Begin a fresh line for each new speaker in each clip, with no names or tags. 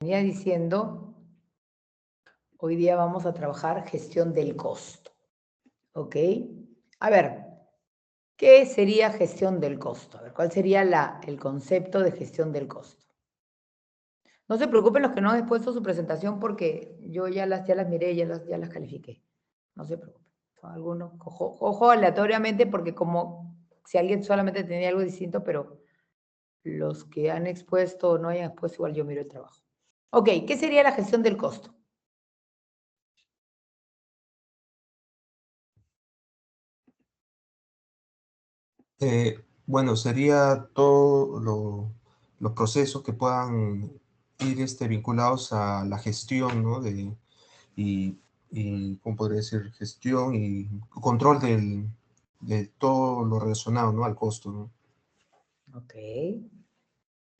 venía diciendo, hoy día vamos a trabajar gestión del costo, ¿ok? A ver, ¿qué sería gestión del costo? A ver, ¿cuál sería el concepto de gestión del costo? No se preocupen los que no han expuesto su presentación porque yo ya las miré, ya las califiqué. No se preocupen. Son algunos, ojo aleatoriamente porque como si alguien solamente tenía algo distinto, pero los que han expuesto o no hayan expuesto, igual yo miro el trabajo. Ok, ¿qué sería la gestión del costo?
Bueno, sería todos los procesos que puedan ir vinculados a la gestión, ¿no? Y, ¿cómo podría decir? Gestión y control de todo lo relacionado, ¿no? Al costo, ¿no?
Ok.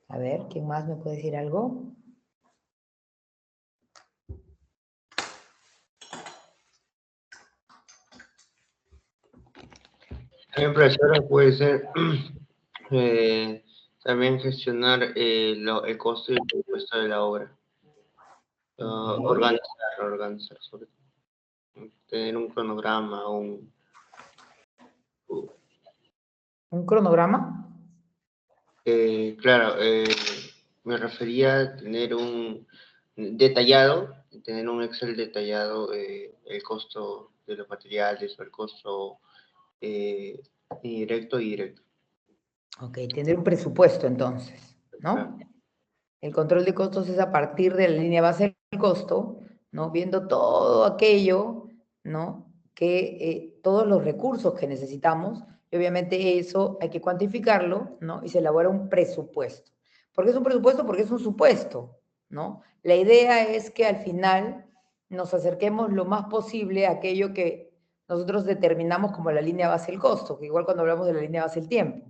A ver, ¿quién más me puede decir algo?
También, profesora, puede ser también gestionar el costo y el presupuesto de la obra.
Ok.
Organizar, sobre todo. Tener un cronograma,
¿Un cronograma?
claro, me refería a tener un detallado, tener un Excel detallado, el costo de los materiales o el costo indirecto y directo.
Ok, tener un presupuesto entonces,
Claro.
¿no? El control de costos es a partir de la línea base del costo, ¿no? Viendo todo aquello, ¿no? Todos los recursos que necesitamos, y obviamente eso hay que cuantificarlo, ¿no? Y se elabora un presupuesto. ¿Por qué es un presupuesto? Porque es un supuesto, ¿no? La idea es que al final nos acerquemos lo más posible a aquello que nosotros determinamos como la línea base del costo, que igual cuando hablamos de la línea base del tiempo,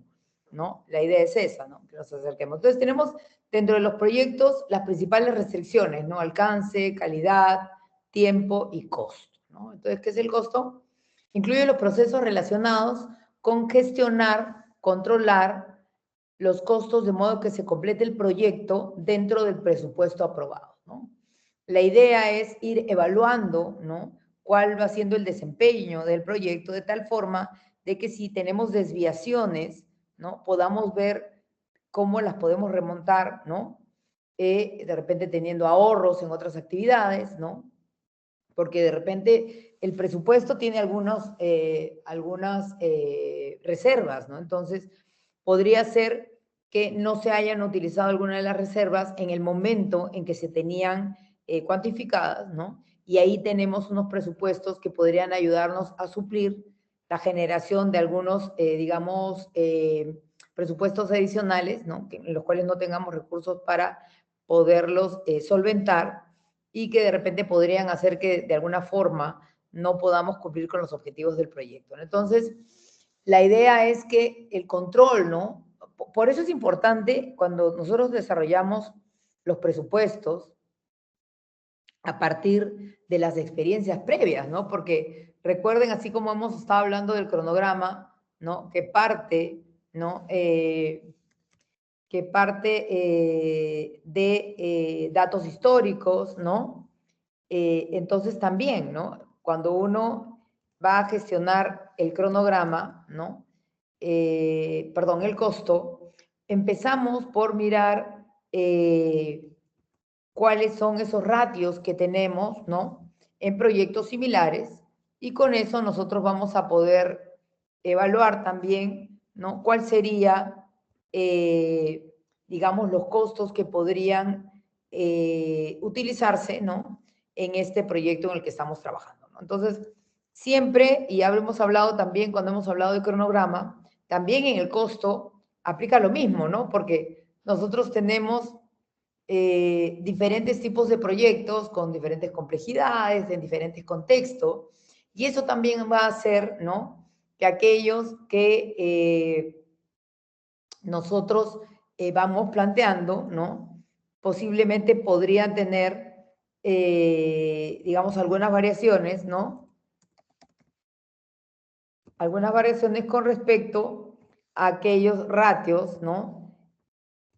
¿no? La idea es esa, ¿no? Que nos acerquemos. Entonces tenemos dentro de los proyectos las principales restricciones, ¿no? Alcance, calidad, tiempo y costo, ¿no? Entonces, ¿qué es el costo? Incluye los procesos relacionados con gestionar, controlar los costos de modo que se complete el proyecto dentro del presupuesto aprobado, ¿no? La idea es ir evaluando, ¿no? Cuál va siendo el desempeño del proyecto de tal forma de que si tenemos desviaciones, ¿no? Podamos ver cómo las podemos remontar, ¿no? De repente teniendo ahorros en otras actividades, ¿no? Porque de repente el presupuesto tiene algunas reservas, ¿no? Entonces, podría ser que no se hayan utilizado alguna de las reservas en el momento en que se tenían cuantificadas, ¿no? Y ahí tenemos unos presupuestos que podrían ayudarnos a suplir la generación de algunos, digamos, presupuestos adicionales, ¿no? En los cuales no tengamos recursos para poderlos solventar y que de repente podrían hacer que de alguna forma no podamos cumplir con los objetivos del proyecto, ¿no? Entonces, la idea es que el control, ¿no? Por eso es importante cuando nosotros desarrollamos los presupuestos a partir de las experiencias previas, ¿no? Porque recuerden, así como hemos estado hablando del cronograma, ¿no? ¿No? Que parte de datos históricos, ¿no? Entonces también, ¿no? Cuando uno va a gestionar el cronograma, ¿no? Perdón, el costo, empezamos por mirar cuáles son esos ratios que tenemos, ¿no? En proyectos similares y con eso nosotros vamos a poder evaluar también, ¿no? ¿Cuál sería, digamos, los costos que podrían utilizarse, ¿no? En este proyecto en el que estamos trabajando, ¿no? Entonces, siempre, y ya hemos hablado también cuando hemos hablado de cronograma, también en el costo aplica lo mismo, ¿no? Porque nosotros tenemos diferentes tipos de proyectos con diferentes complejidades, en diferentes contextos, y eso también va a hacer, ¿no? Que aquellos que nosotros vamos planteando, ¿no? Posiblemente podrían tener, digamos, algunas variaciones, ¿no? Algunas variaciones con respecto a aquellos ratios, ¿no?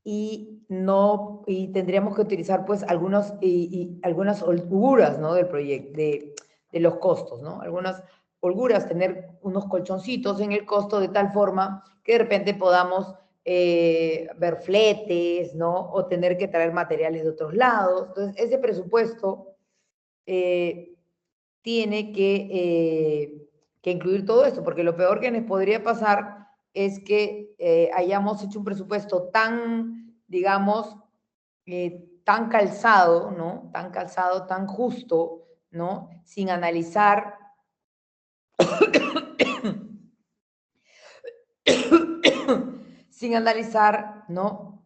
Y no y tendríamos que utilizar pues algunas holguras, ¿no? Del proyecto, de los costos, ¿no? Algunas holguras, tener unos colchoncitos en el costo de tal forma que de repente podamos ver fletes, ¿no? O tener que traer materiales de otros lados. Entonces, ese presupuesto tiene que incluir todo esto, porque lo peor que nos podría pasar es que hayamos hecho un presupuesto tan, digamos, tan calzado, ¿no? Tan calzado, tan justo, ¿no? Sin analizar sin analizar, ¿no?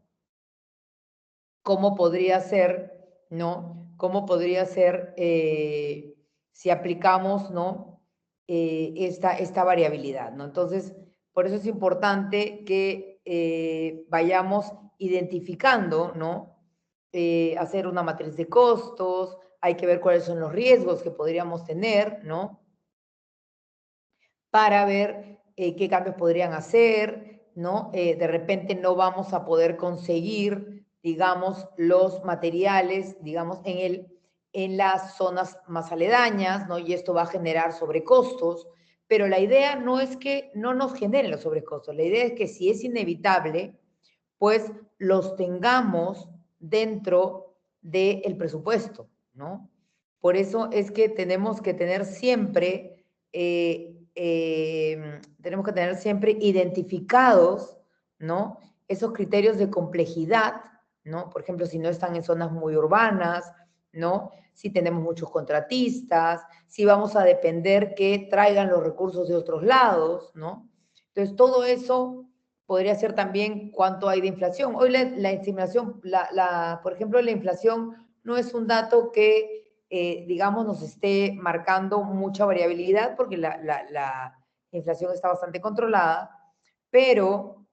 Cómo podría ser, ¿no? Cómo podría ser si aplicamos, ¿no? Esta variabilidad, ¿no? Entonces, por eso es importante que vayamos identificando, ¿no? Hacer una matriz de costos, hay que ver cuáles son los riesgos que podríamos tener, ¿no? Para ver qué cambios podrían hacer, ¿no? De repente no vamos a poder conseguir, digamos, los materiales, digamos, en las zonas más aledañas, ¿no? Y esto va a generar sobrecostos, pero la idea no es que no nos generen los sobrecostos, la idea es que si es inevitable, pues los tengamos dentro del presupuesto, ¿no? Por eso es que tenemos que tener siempre identificados, ¿no? Esos criterios de complejidad, ¿no? Por ejemplo, si no están en zonas muy urbanas, ¿no? Si tenemos muchos contratistas, si vamos a depender que traigan los recursos de otros lados, ¿no? Entonces, todo eso podría ser también cuánto hay de inflación. Hoy la inflación, por ejemplo, la inflación no es un dato que digamos, nos esté marcando mucha variabilidad porque la inflación está bastante controlada, pero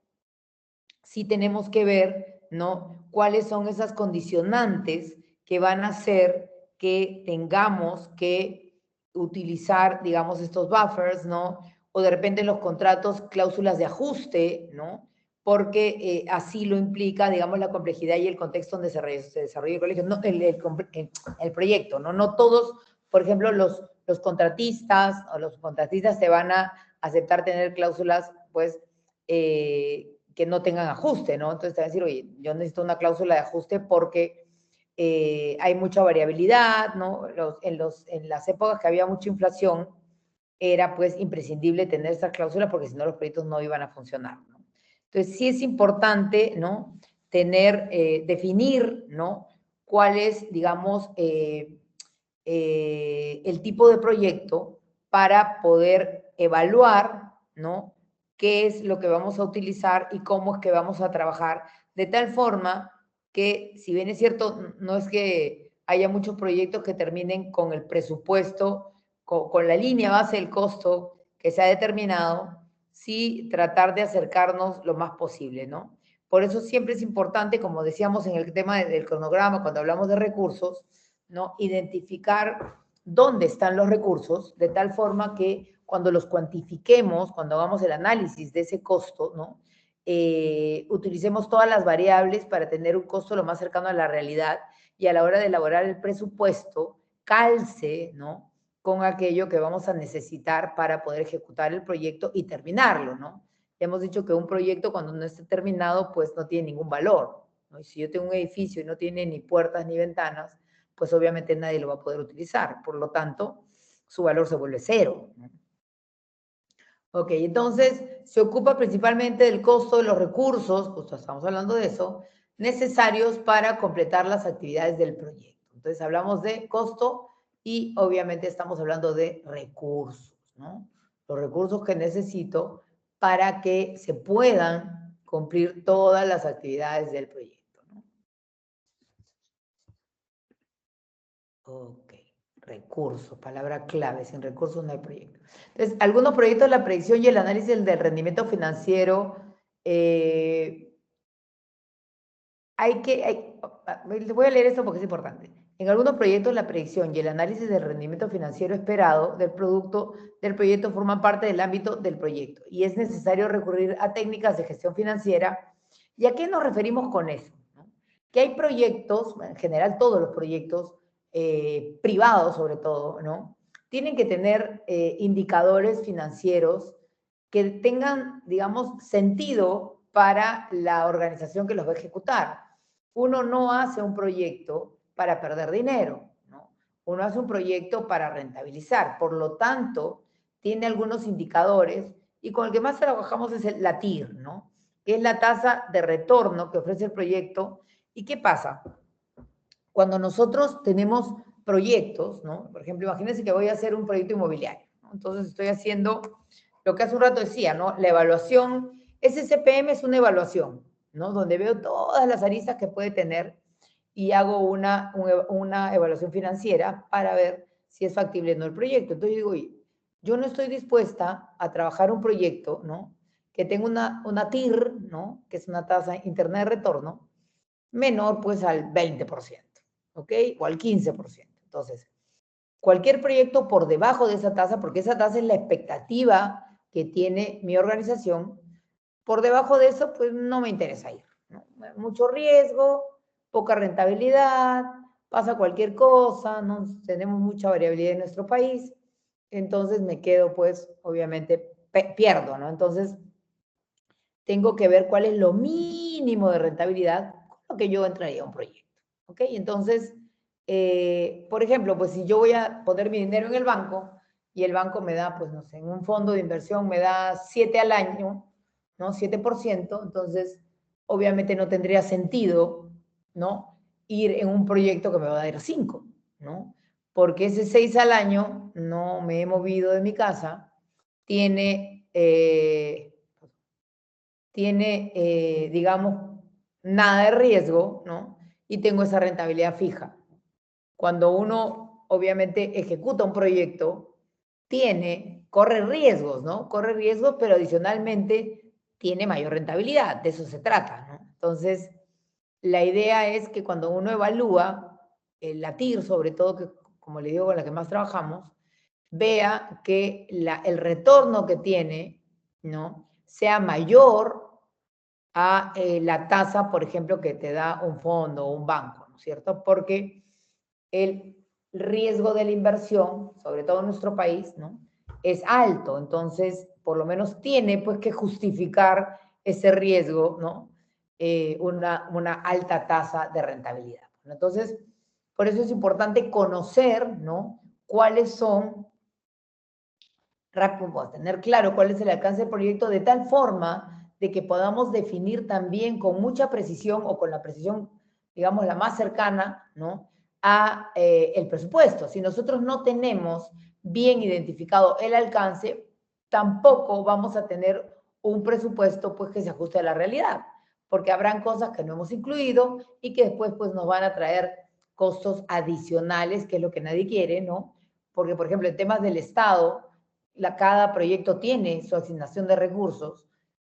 sí tenemos que ver, ¿no? Cuáles son esas condicionantes que van a hacer que tengamos que utilizar, digamos, estos buffers, ¿no? O de repente en los contratos cláusulas de ajuste, ¿no? Porque así lo implica, digamos, la complejidad y el contexto donde se desarrolla el colegio, no, el proyecto, ¿no? No todos, por ejemplo, los contratistas o los contratistas te van a aceptar tener cláusulas, pues, que no tengan ajuste, ¿no? Entonces te van a decir, oye, yo necesito una cláusula de ajuste porque hay mucha variabilidad, ¿no? En las épocas que había mucha inflación, era pues imprescindible tener esta cláusula porque si no los proyectos no iban a funcionar, ¿no? Entonces sí es importante, ¿no? Definir, ¿no? Cuál es, digamos, el tipo de proyecto para poder evaluar, ¿no? Qué es lo que vamos a utilizar y cómo es que vamos a trabajar, de tal forma que, si bien es cierto, no es que haya muchos proyectos que terminen con el presupuesto, con la línea base del costo que se ha determinado, sí tratar de acercarnos lo más posible, ¿no? Por eso siempre es importante, como decíamos en el tema del cronograma, cuando hablamos de recursos, ¿no? Identificar dónde están los recursos, de tal forma que cuando los cuantifiquemos, cuando hagamos el análisis de ese costo, ¿no? Utilicemos todas las variables para tener un costo lo más cercano a la realidad y a la hora de elaborar el presupuesto, calce, ¿no? Con aquello que vamos a necesitar para poder ejecutar el proyecto y terminarlo, ¿no? Ya hemos dicho que un proyecto cuando no esté terminado, pues no tiene ningún valor, ¿no? Y si yo tengo un edificio y no tiene ni puertas ni ventanas, pues obviamente nadie lo va a poder utilizar. Por lo tanto, su valor se vuelve cero, ¿no? Ok, entonces se ocupa principalmente del costo de los recursos, justo estamos hablando de eso, necesarios para completar las actividades del proyecto. Entonces hablamos de costo y obviamente estamos hablando de recursos, ¿no? Los recursos que necesito para que se puedan cumplir todas las actividades del proyecto, ¿no? Ok, recursos, palabra clave, sin recursos no hay proyecto. Entonces, algunos proyectos, la predicción y el análisis del rendimiento financiero, voy a leer esto porque es importante. En algunos proyectos, la predicción y el análisis del rendimiento financiero esperado del producto del proyecto forman parte del ámbito del proyecto y es necesario recurrir a técnicas de gestión financiera. ¿Y a qué nos referimos con eso? que hay proyectos, en general todos los proyectos privados sobre todo, ¿no? Tienen que tener indicadores financieros que tengan, digamos, sentido para la organización que los va a ejecutar. Uno no hace un proyecto para perder dinero, ¿no? Uno hace un proyecto para rentabilizar. Por lo tanto, tiene algunos indicadores y con el que más trabajamos es la TIR, ¿no? Que es la tasa de retorno que ofrece el proyecto. ¿Y qué pasa? Cuando nosotros tenemos proyectos, ¿no? Por ejemplo, imagínense que voy a hacer un proyecto inmobiliario, ¿no? Entonces estoy haciendo lo que hace un rato decía, ¿no? La evaluación, ese CPM es una evaluación, ¿no? Donde veo todas las aristas que puede tener y hago una evaluación financiera para ver si es factible o no el proyecto. Entonces yo digo, yo no estoy dispuesta a trabajar un proyecto, ¿no? Que tenga una TIR, ¿no? Que es una tasa interna de retorno, menor pues al 20%, ¿ok? O al 15%. Entonces, cualquier proyecto por debajo de esa tasa, porque esa tasa es la expectativa que tiene mi organización, por debajo de eso, pues no me interesa ir, ¿no? Mucho riesgo, poca rentabilidad, pasa cualquier cosa, no tenemos mucha variabilidad en nuestro país, entonces me quedo, pues, obviamente, pierdo, ¿no? Entonces, tengo que ver cuál es lo mínimo de rentabilidad con lo que yo entraría a un proyecto, ¿ok? Entonces, por ejemplo, pues si yo voy a poner mi dinero en el banco y el banco me da, pues no sé, en un fondo de inversión me da 7 al año, ¿no? 7%, entonces obviamente no tendría sentido, ¿no? Ir en un proyecto que me va a dar 5, ¿no? Porque ese 6 al año no me he movido de mi casa, tiene digamos, nada de riesgo, ¿no? Y tengo esa rentabilidad fija. Cuando uno, obviamente, ejecuta un proyecto, corre riesgos, ¿no? Corre riesgos, pero adicionalmente tiene mayor rentabilidad, de eso se trata, ¿no? Entonces, la idea es que cuando uno evalúa la TIR, sobre todo, que como le digo, con la que más trabajamos, vea que el retorno que tiene, ¿no? Sea mayor a la tasa, por ejemplo, que te da un fondo o un banco, ¿no es cierto? Porque el riesgo de la inversión, sobre todo en nuestro país, ¿no? Es alto, entonces por lo menos tiene pues que justificar ese riesgo, ¿no? Una alta tasa de rentabilidad. Entonces, por eso es importante conocer, ¿no? Cuáles son, tener claro cuál es el alcance del proyecto de tal forma de que podamos definir también con mucha precisión o con la precisión, digamos, la más cercana, ¿no? A el presupuesto. Si nosotros no tenemos bien identificado el alcance, tampoco vamos a tener un presupuesto pues que se ajuste a la realidad, porque habrán cosas que no hemos incluido y que después pues nos van a traer costos adicionales, que es lo que nadie quiere, ¿no? Porque, por ejemplo, en temas del Estado, cada proyecto tiene su asignación de recursos,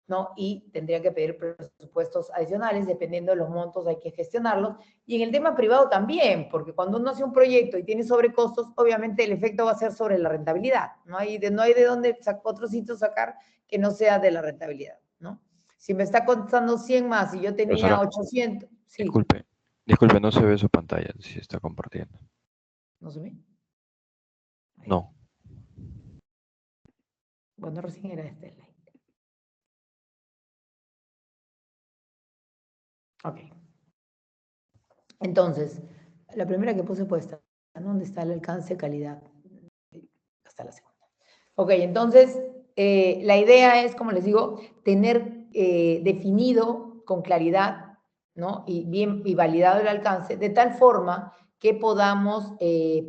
¿no? Y tendría que pedir presupuestos adicionales, dependiendo de los montos hay que gestionarlos. Y en el tema privado también, porque cuando uno hace un proyecto y tiene sobrecostos, obviamente el efecto va a ser sobre la rentabilidad. No hay de dónde otro sitio sacar que no sea de la rentabilidad, ¿no? Si me está costando 100 más y yo tenía
Profesora,
800, sí,
disculpe, no se ve su pantalla si está compartiendo.
¿no se ve?
No.
Bueno, recién era este slide. Ok. Entonces, la primera que puse fue esta. ¿Dónde está el alcance, calidad? Hasta la segunda. Ok, entonces, la idea es, como les digo, tener definido con claridad, ¿no? Y validado el alcance, de tal forma que podamos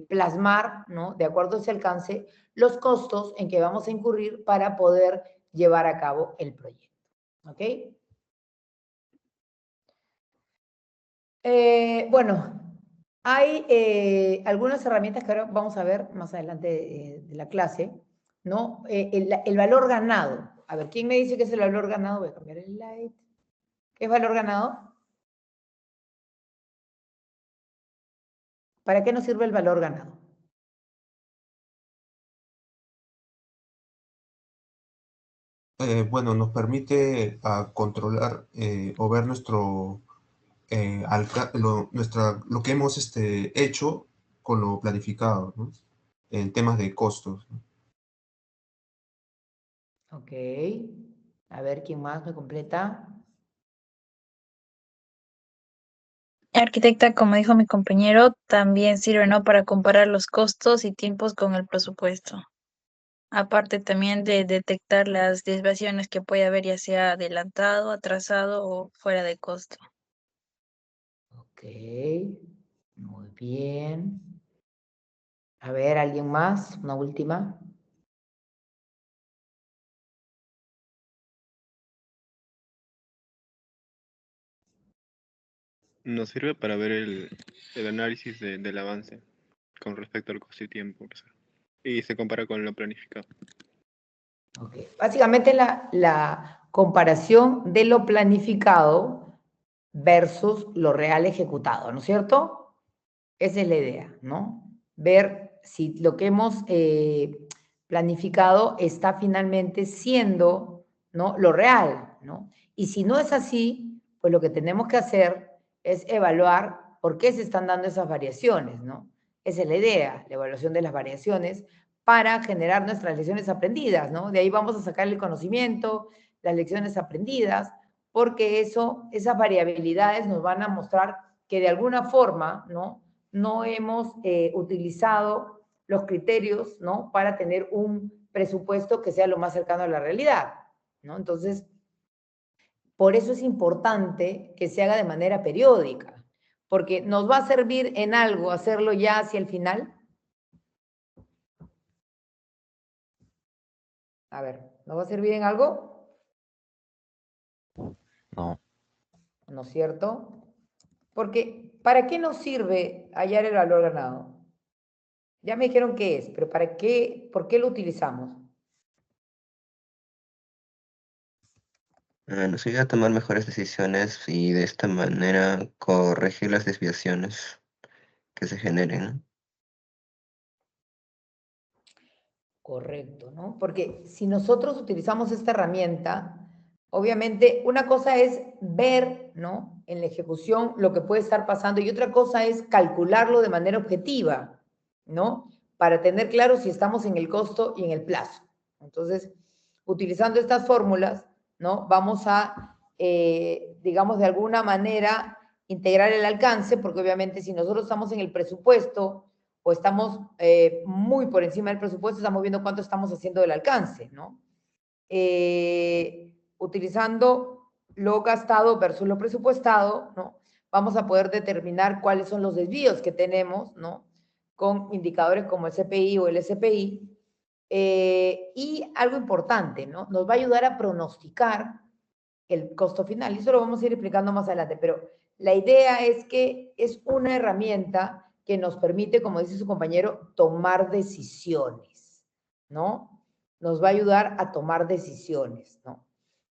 plasmar, ¿no? De acuerdo a ese alcance, los costos en que vamos a incurrir para poder llevar a cabo el proyecto. ¿Ok? Bueno, hay algunas herramientas que ahora vamos a ver más adelante de la clase, ¿no? El valor ganado. A ver, ¿quién me dice qué es el valor ganado? Voy a cambiar el slide. ¿Qué es valor ganado? ¿Para qué nos sirve el valor ganado?
Bueno, nos permite controlar o ver lo que hemos hecho con lo planificado, ¿no? En temas de costos, ¿no?
Ok. A ver, ¿quién más me completa?
Arquitecta, como dijo mi compañero, también sirve, ¿no?, para comparar los costos y tiempos con el presupuesto. Aparte también de detectar las desviaciones que puede haber, ya sea adelantado, atrasado o fuera de costo.
Ok. Muy bien. A ver, ¿alguien más? Una última.
Nos sirve para ver el análisis del avance con respecto al costo y tiempo, profesor. Y se compara con lo planificado.
Ok. Básicamente la comparación de lo planificado versus lo real ejecutado, ¿no es cierto? Esa es la idea, ¿no? Ver si lo que hemos planificado está finalmente siendo, ¿no?, lo real, ¿no? Y si no es así, pues lo que tenemos que hacer es evaluar por qué se están dando esas variaciones, ¿no? Esa es la idea, la evaluación de las variaciones para generar nuestras lecciones aprendidas, ¿no? De ahí vamos a sacar el conocimiento, las lecciones aprendidas, porque esas variabilidades nos van a mostrar que de alguna forma, ¿no?, no hemos utilizado los criterios, ¿no?, para tener un presupuesto que sea lo más cercano a la realidad, ¿no? Entonces, por eso es importante que se haga de manera periódica, porque nos va a servir en algo hacerlo ya hacia el final. A ver, ¿nos va a servir en algo?
No.
¿No es cierto? Porque, ¿para qué nos sirve hallar el valor ganado? Ya me dijeron qué es, pero ¿para qué, por qué lo utilizamos?
Nos ayuda a tomar mejores decisiones y de esta manera corregir las desviaciones que se generen, ¿no?
Correcto, ¿no? Porque si nosotros utilizamos esta herramienta, obviamente una cosa es ver, ¿no?, en la ejecución lo que puede estar pasando y otra cosa es calcularlo de manera objetiva, ¿no? Para tener claro si estamos en el costo y en el plazo. Entonces, utilizando estas fórmulas, ¿no?, vamos a, digamos, de alguna manera integrar el alcance, porque obviamente si nosotros estamos en el presupuesto o estamos muy por encima del presupuesto, estamos viendo cuánto estamos haciendo del alcance, ¿no? Utilizando lo gastado versus lo presupuestado, ¿no?, vamos a poder determinar cuáles son los desvíos que tenemos, ¿no?, con indicadores como el CPI o el SPI. Y algo importante, ¿no?, nos va a ayudar a pronosticar el costo final. Y eso lo vamos a ir explicando más adelante, pero la idea es que es una herramienta que nos permite, como dice su compañero, tomar decisiones, ¿no? Nos va a ayudar a tomar decisiones, ¿no?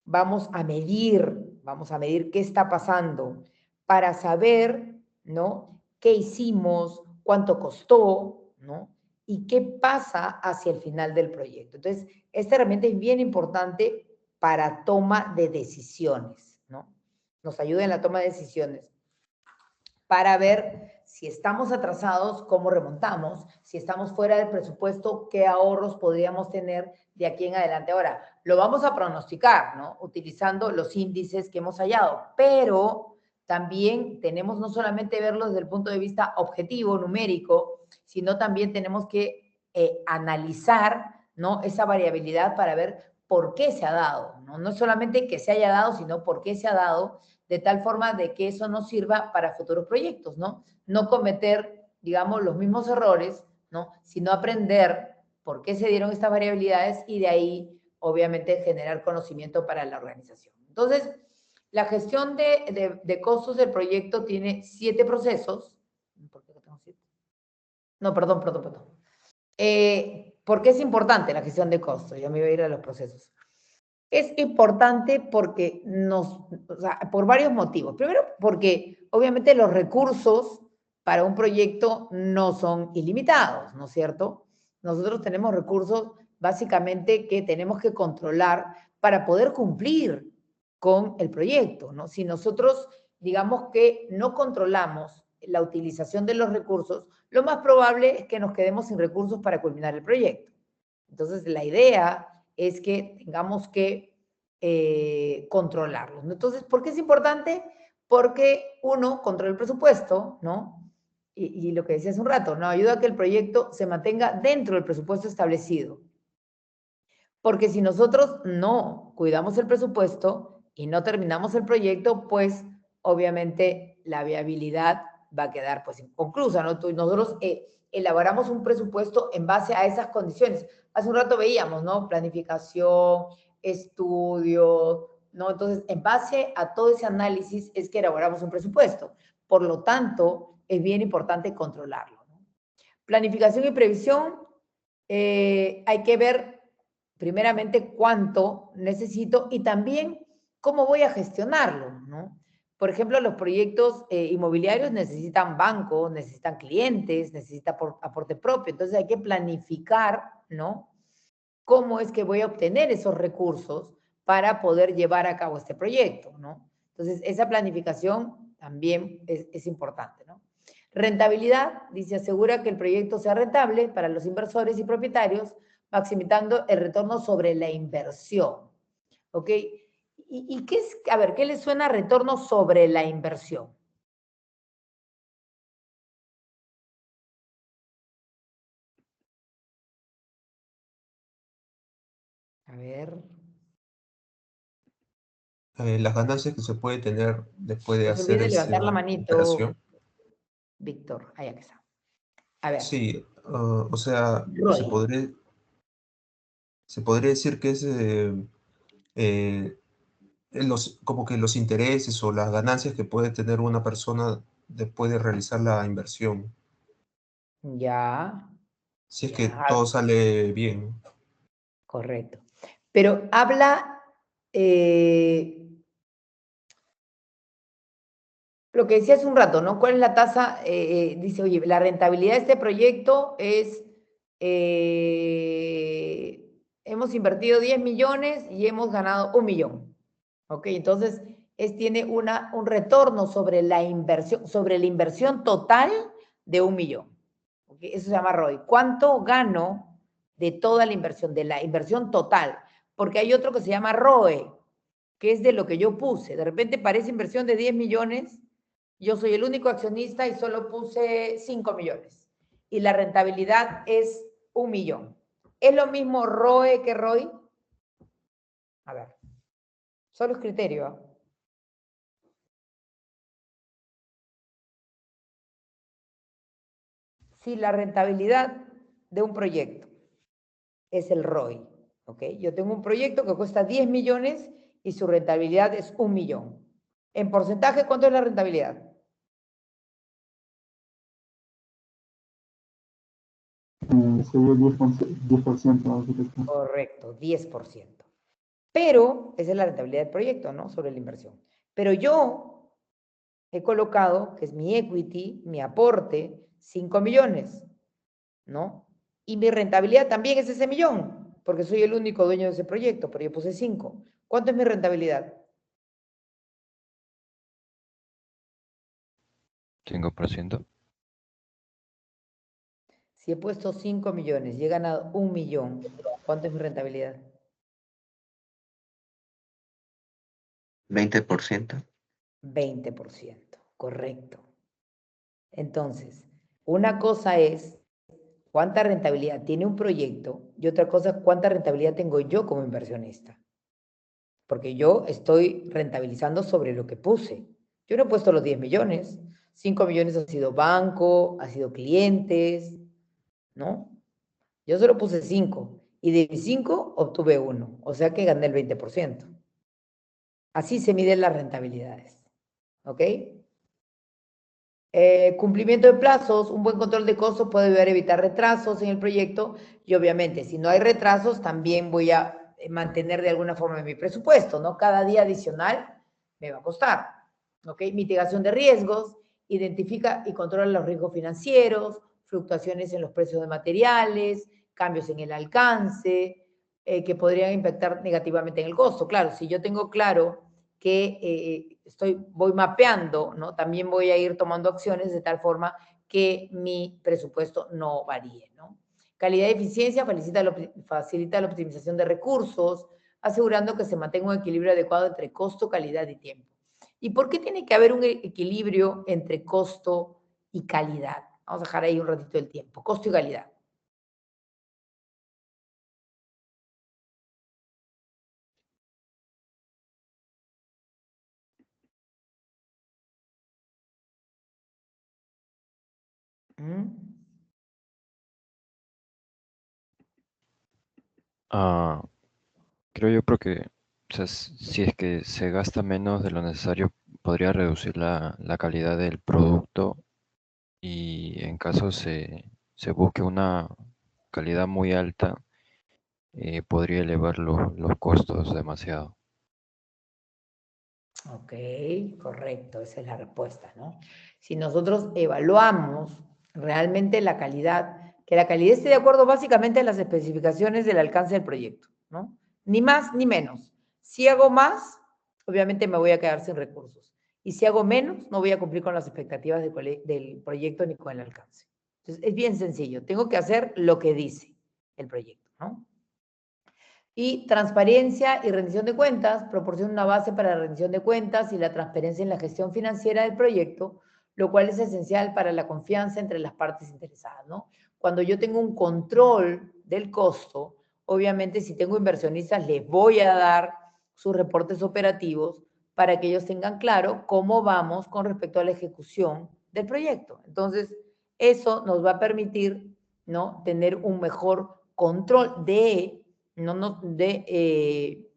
Vamos a medir qué está pasando para saber, ¿no?, qué hicimos, cuánto costó, ¿no?, y qué pasa hacia el final del proyecto. Entonces, esta herramienta es bien importante para toma de decisiones, ¿no? Nos ayuda en la toma de decisiones para ver si estamos atrasados, cómo remontamos, si estamos fuera del presupuesto, qué ahorros podríamos tener de aquí en adelante. Ahora, lo vamos a pronosticar, ¿no?, utilizando los índices que hemos hallado, pero también tenemos no solamente verlo desde el punto de vista objetivo, numérico, sino también tenemos que analizar, ¿no?, esa variabilidad para ver por qué se ha dado, ¿no? No solamente que se haya dado, sino por qué se ha dado, de tal forma de que eso nos sirva para futuros proyectos, ¿no? No cometer, digamos, los mismos errores, ¿no?, sino aprender por qué se dieron estas variabilidades y de ahí, obviamente, generar conocimiento para la organización. Entonces, la gestión de costos del proyecto tiene 7 procesos. ¿Por qué tengo 7? No, perdón. ¿Por qué es importante la gestión de costos? Ya me voy a ir a los procesos. Es importante porque o sea, por varios motivos. Primero, porque obviamente los recursos para un proyecto no son ilimitados, ¿no es cierto? Nosotros tenemos recursos básicamente que tenemos que controlar para poder cumplir con el proyecto, ¿no? Si nosotros digamos que no controlamos la utilización de los recursos, lo más probable es que nos quedemos sin recursos para culminar el proyecto. Entonces, la idea es que tengamos que controlarlos, ¿no? Entonces, ¿por qué es importante? Porque uno controla el presupuesto, ¿no? Y lo que decía hace un rato, ¿no? Ayuda a que el proyecto se mantenga dentro del presupuesto establecido. Porque si nosotros no cuidamos el presupuesto y no terminamos el proyecto, pues obviamente la viabilidad va a quedar pues inconclusa, ¿no? Nosotros elaboramos un presupuesto en base a esas condiciones. Hace un rato veíamos, ¿no? Planificación, estudio, ¿no? Entonces, en base a todo ese análisis es que elaboramos un presupuesto. Por lo tanto, es bien importante controlarlo, ¿no? Planificación y previsión, hay que ver primeramente cuánto necesito y también cómo voy a gestionarlo, ¿no? Por ejemplo, los proyectos inmobiliarios necesitan bancos, necesitan clientes, necesitan aporte propio, entonces hay que planificar, ¿no? Cómo es que voy a obtener esos recursos para poder llevar a cabo este proyecto, ¿no? Entonces, esa planificación también es importante, ¿no? Rentabilidad, dice, asegura que el proyecto sea rentable para los inversores y propietarios, maximizando el retorno sobre la inversión, ¿ok? ¿Y qué es, a ver, qué le suena retorno sobre la inversión? A ver.
Las ganancias que se puede tener después de
No se
hacer
olvide levantar la
esa
manito,
operación.
Víctor. Allá que está. A ver.
Sí, o sea,
ROI.
se podría decir que es eh, como que los intereses o las ganancias que puede tener una persona después de realizar la inversión,
Ya.
si es que
Ya.
todo sale bien.
Correcto. Pero habla, lo que decía hace un rato, ¿no? ¿Cuál es la tasa? Dice, oye, la rentabilidad de este proyecto es, hemos invertido 10 millones y hemos ganado 1 millón. ¿Ok? Entonces, tiene un retorno sobre la inversión total de 1 millón. ¿Ok? Eso se llama ROI. ¿Cuánto gano de toda la inversión, de la inversión total? Porque hay otro que se llama ROE, que es de lo que yo puse. De repente parece inversión de 10 millones, yo soy el único accionista y solo puse 5 millones. Y la rentabilidad es 1 millón. ¿Es lo mismo ROE que ROI? A ver, solo es criterio, ¿eh? Si la rentabilidad de un proyecto es el ROI, ¿ok? Yo tengo un proyecto que cuesta 10 millones y su rentabilidad es 1 millón. En porcentaje, ¿cuánto es la rentabilidad?
Sería 10%, arquitecto.
Correcto, 10%. Pero esa es la rentabilidad del proyecto, ¿no? Sobre la inversión. Pero yo he colocado, que es mi equity, mi aporte, 5 millones, ¿no? Y mi rentabilidad también es ese millón, porque soy el único dueño de ese proyecto, pero yo puse 5. ¿Cuánto es mi rentabilidad?
5%.
Si he puesto 5 millones y he ganado 1 millón, ¿cuánto es mi rentabilidad?
20%.
20%, correcto. Entonces, una cosa es cuánta rentabilidad tiene un proyecto y otra cosa, cuánta rentabilidad tengo yo como inversionista. Porque yo estoy rentabilizando sobre lo que puse. Yo no he puesto los 10 millones. 5 millones ha sido banco, ha sido clientes, ¿no? Yo solo puse 5 y de mis 5 obtuve 1, o sea que gané el 20%. Así se miden las rentabilidades, ¿ok? Cumplimiento de plazos, un buen control de costos puede ayudar a evitar retrasos en el proyecto y obviamente si no hay retrasos también voy a mantener de alguna forma mi presupuesto, ¿no? Cada día adicional me va a costar, ¿ok? Mitigación de riesgos, identifica y controla los riesgos financieros, fluctuaciones en los precios de materiales, cambios en el alcance, que podrían impactar negativamente en el costo. Claro, si yo tengo claro que voy mapeando, ¿no? También voy a ir tomando acciones de tal forma que mi presupuesto no varíe, ¿no? Calidad y eficiencia facilita la optimización de recursos, asegurando que se mantenga un equilibrio adecuado entre costo, calidad y tiempo. ¿Y por qué tiene que haber un equilibrio entre costo y calidad? Vamos a dejar ahí un ratito el tiempo. Costo y calidad.
Ah, creo yo porque o sea, si es que se gasta menos de lo necesario, podría reducir la calidad del producto y en caso se busque una calidad muy alta, podría elevar los costos demasiado.
Ok, correcto, esa es la respuesta, ¿no? Si nosotros evaluamos realmente la calidad, que la calidad esté de acuerdo básicamente a las especificaciones del alcance del proyecto, ¿no? Ni más ni menos. Si hago más, obviamente me voy a quedar sin recursos. Y si hago menos, no voy a cumplir con las expectativas del proyecto ni con el alcance. Entonces, es bien sencillo. Tengo que hacer lo que dice el proyecto, ¿no? Y transparencia y rendición de cuentas proporciona una base para la rendición de cuentas y la transparencia en la gestión financiera del proyecto, lo cual es esencial para la confianza entre las partes interesadas, ¿no? Cuando yo tengo un control del costo, obviamente si tengo inversionistas les voy a dar sus reportes operativos para que ellos tengan claro cómo vamos con respecto a la ejecución del proyecto. Entonces, eso nos va a permitir, ¿no?, tener un mejor control de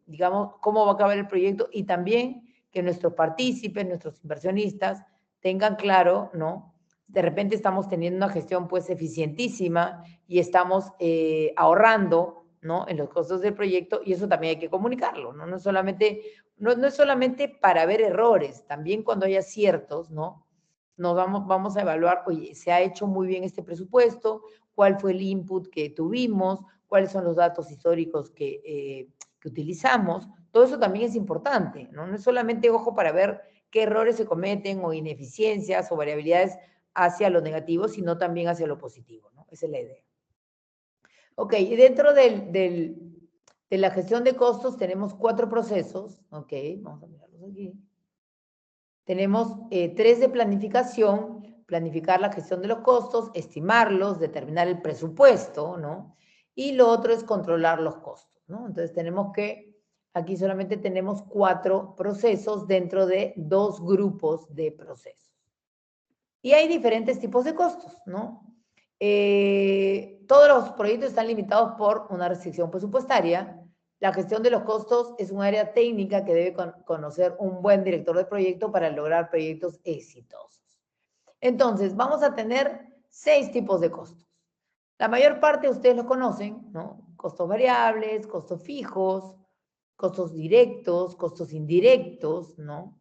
digamos, cómo va a acabar el proyecto y también que nuestros partícipes, nuestros inversionistas tengan claro, ¿no? De repente estamos teniendo una gestión pues eficientísima y estamos ahorrando, ¿no?, en los costos del proyecto y eso también hay que comunicarlo, ¿no? No es solamente para ver errores, también cuando hay aciertos, ¿no? Vamos a evaluar, oye, se ha hecho muy bien este presupuesto, cuál fue el input que tuvimos, cuáles son los datos históricos que utilizamos. Todo eso también es importante, ¿no? No es solamente ojo para ver qué errores se cometen o ineficiencias o variabilidades hacia lo negativo, sino también hacia lo positivo, ¿no? Esa es la idea. Ok, y dentro de la gestión de costos tenemos 4 procesos, ok, vamos a mirarlos aquí. Tenemos 3 de planificación, planificar la gestión de los costos, estimarlos, determinar el presupuesto, ¿no? Y lo otro es controlar los costos, ¿no? Entonces tenemos que, aquí solamente tenemos 4 procesos dentro de 2 grupos de procesos. Y hay diferentes tipos de costos, ¿no? Todos los proyectos están limitados por una restricción presupuestaria. La gestión de los costos es un área técnica que debe conocer un buen director de proyecto para lograr proyectos exitosos. Entonces, vamos a tener 6 tipos de costos. La mayor parte ustedes los conocen, ¿no? Costos variables, costos fijos, costos directos, costos indirectos, ¿no?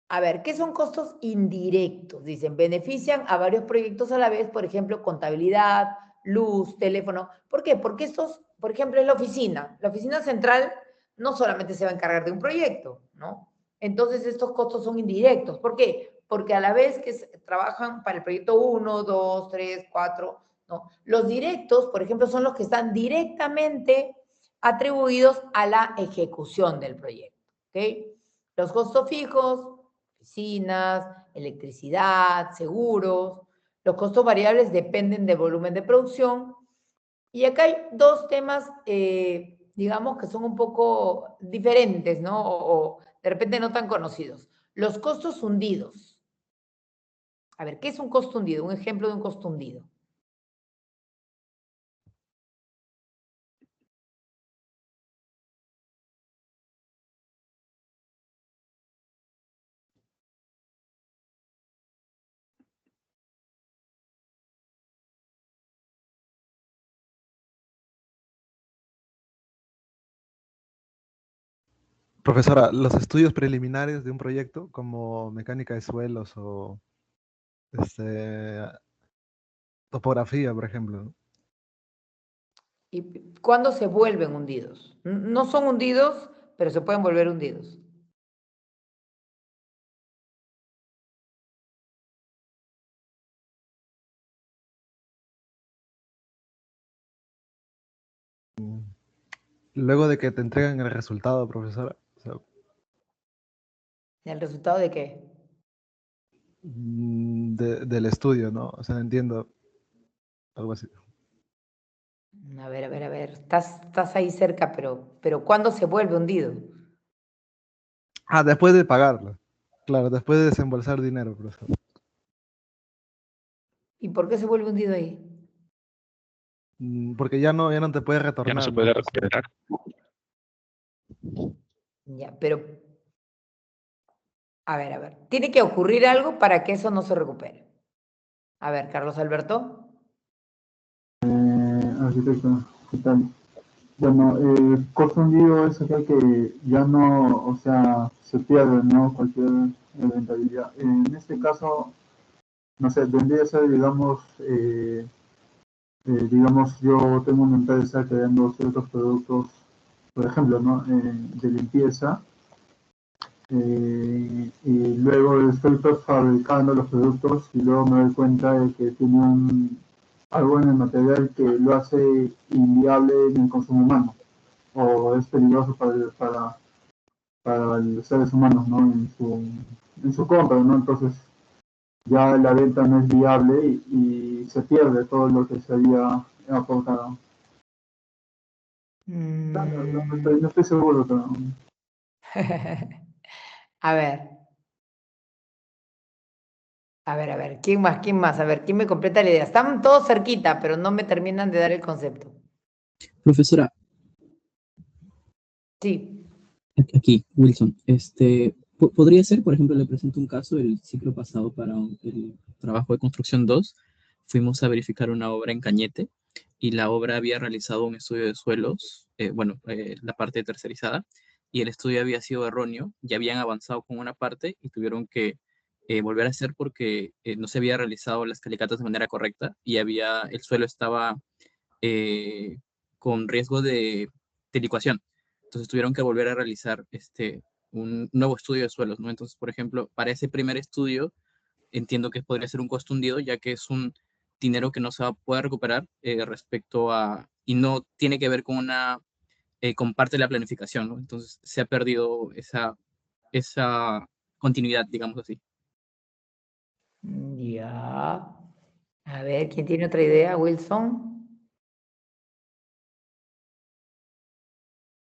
A ver, ¿qué son costos indirectos? Dicen, benefician a varios proyectos a la vez, por ejemplo, contabilidad, luz, teléfono. ¿Por qué? Porque estos, por ejemplo, es la oficina. La oficina central no solamente se va a encargar de un proyecto, ¿no? Entonces, estos costos son indirectos. ¿Por qué? Porque a la vez que trabajan para el proyecto 1, 2, 3, 4, ¿no? Los directos, por ejemplo, son los que están directamente atribuidos a la ejecución del proyecto, ¿ok? Los costos fijos, oficinas, electricidad, seguros. Los costos variables dependen del volumen de producción. Y acá hay 2 temas, digamos, que son un poco diferentes, ¿no? O de repente no tan conocidos. Los costos hundidos. A ver, ¿qué es un costo hundido? Un ejemplo de un costo hundido.
Profesora, los estudios preliminares de un proyecto, como mecánica de suelos o topografía, por ejemplo, ¿no?
¿Y cuándo se vuelven hundidos? No son hundidos, pero se pueden volver hundidos.
luego de que te entregan el resultado, profesora. O sea,
¿El resultado de qué?
del estudio, ¿no? O sea, no entiendo. Algo así.
A ver, a ver, a ver. Estás ahí cerca, pero ¿cuándo se vuelve hundido?
Ah, después de pagarlo. Claro, después de desembolsar dinero, profesor.
¿Y por qué se vuelve hundido ahí?
Porque ya no te puedes
Ya no
retornar,
se
¿no?
puede recuperar.
Ya, pero, a ver. Tiene que ocurrir algo para que eso no se recupere. A ver, Carlos Alberto.
Arquitecto, ¿qué tal? Bueno, costo hundido es aquel que ya no, o sea, se pierde, ¿no? Cualquier rentabilidad. En este caso, no sé, vendría a ser, digamos, yo tengo una empresa que vendo ciertos productos, por ejemplo, ¿no? De limpieza, y luego estoy fabricando los productos y luego me doy cuenta de que tiene algo en el material que lo hace inviable en el consumo humano o es peligroso para los seres humanos, ¿no? En su compra, ¿no? Entonces ya la venta no es viable y se pierde todo lo que se había aportado. No estoy seguro, pero...
A ver, a ver. ¿Quién más? ¿Quién más? A ver, ¿quién me completa la idea? Están todos cerquita, pero no me terminan de dar el concepto.
Profesora,
Sí.
aquí, Wilson, podría ser, por ejemplo, le presento un caso, el ciclo pasado para el trabajo de construcción 2, fuimos a verificar una obra en Cañete y la obra había realizado un estudio de suelos, la parte tercerizada, y el estudio había sido erróneo, ya habían avanzado con una parte y tuvieron que volver a hacer porque no se había realizado las calicatas de manera correcta y el suelo estaba eh, con riesgo de licuación. Entonces tuvieron que volver a realizar un nuevo estudio de suelos, ¿no? Entonces, por ejemplo, para ese primer estudio, entiendo que podría ser un costo hundido, ya que es un dinero que no se va a poder recuperar y no tiene que ver con parte de la planificación, ¿no? Entonces se ha perdido esa continuidad, digamos así.
Ya. A ver, ¿quién tiene otra idea? Wilson.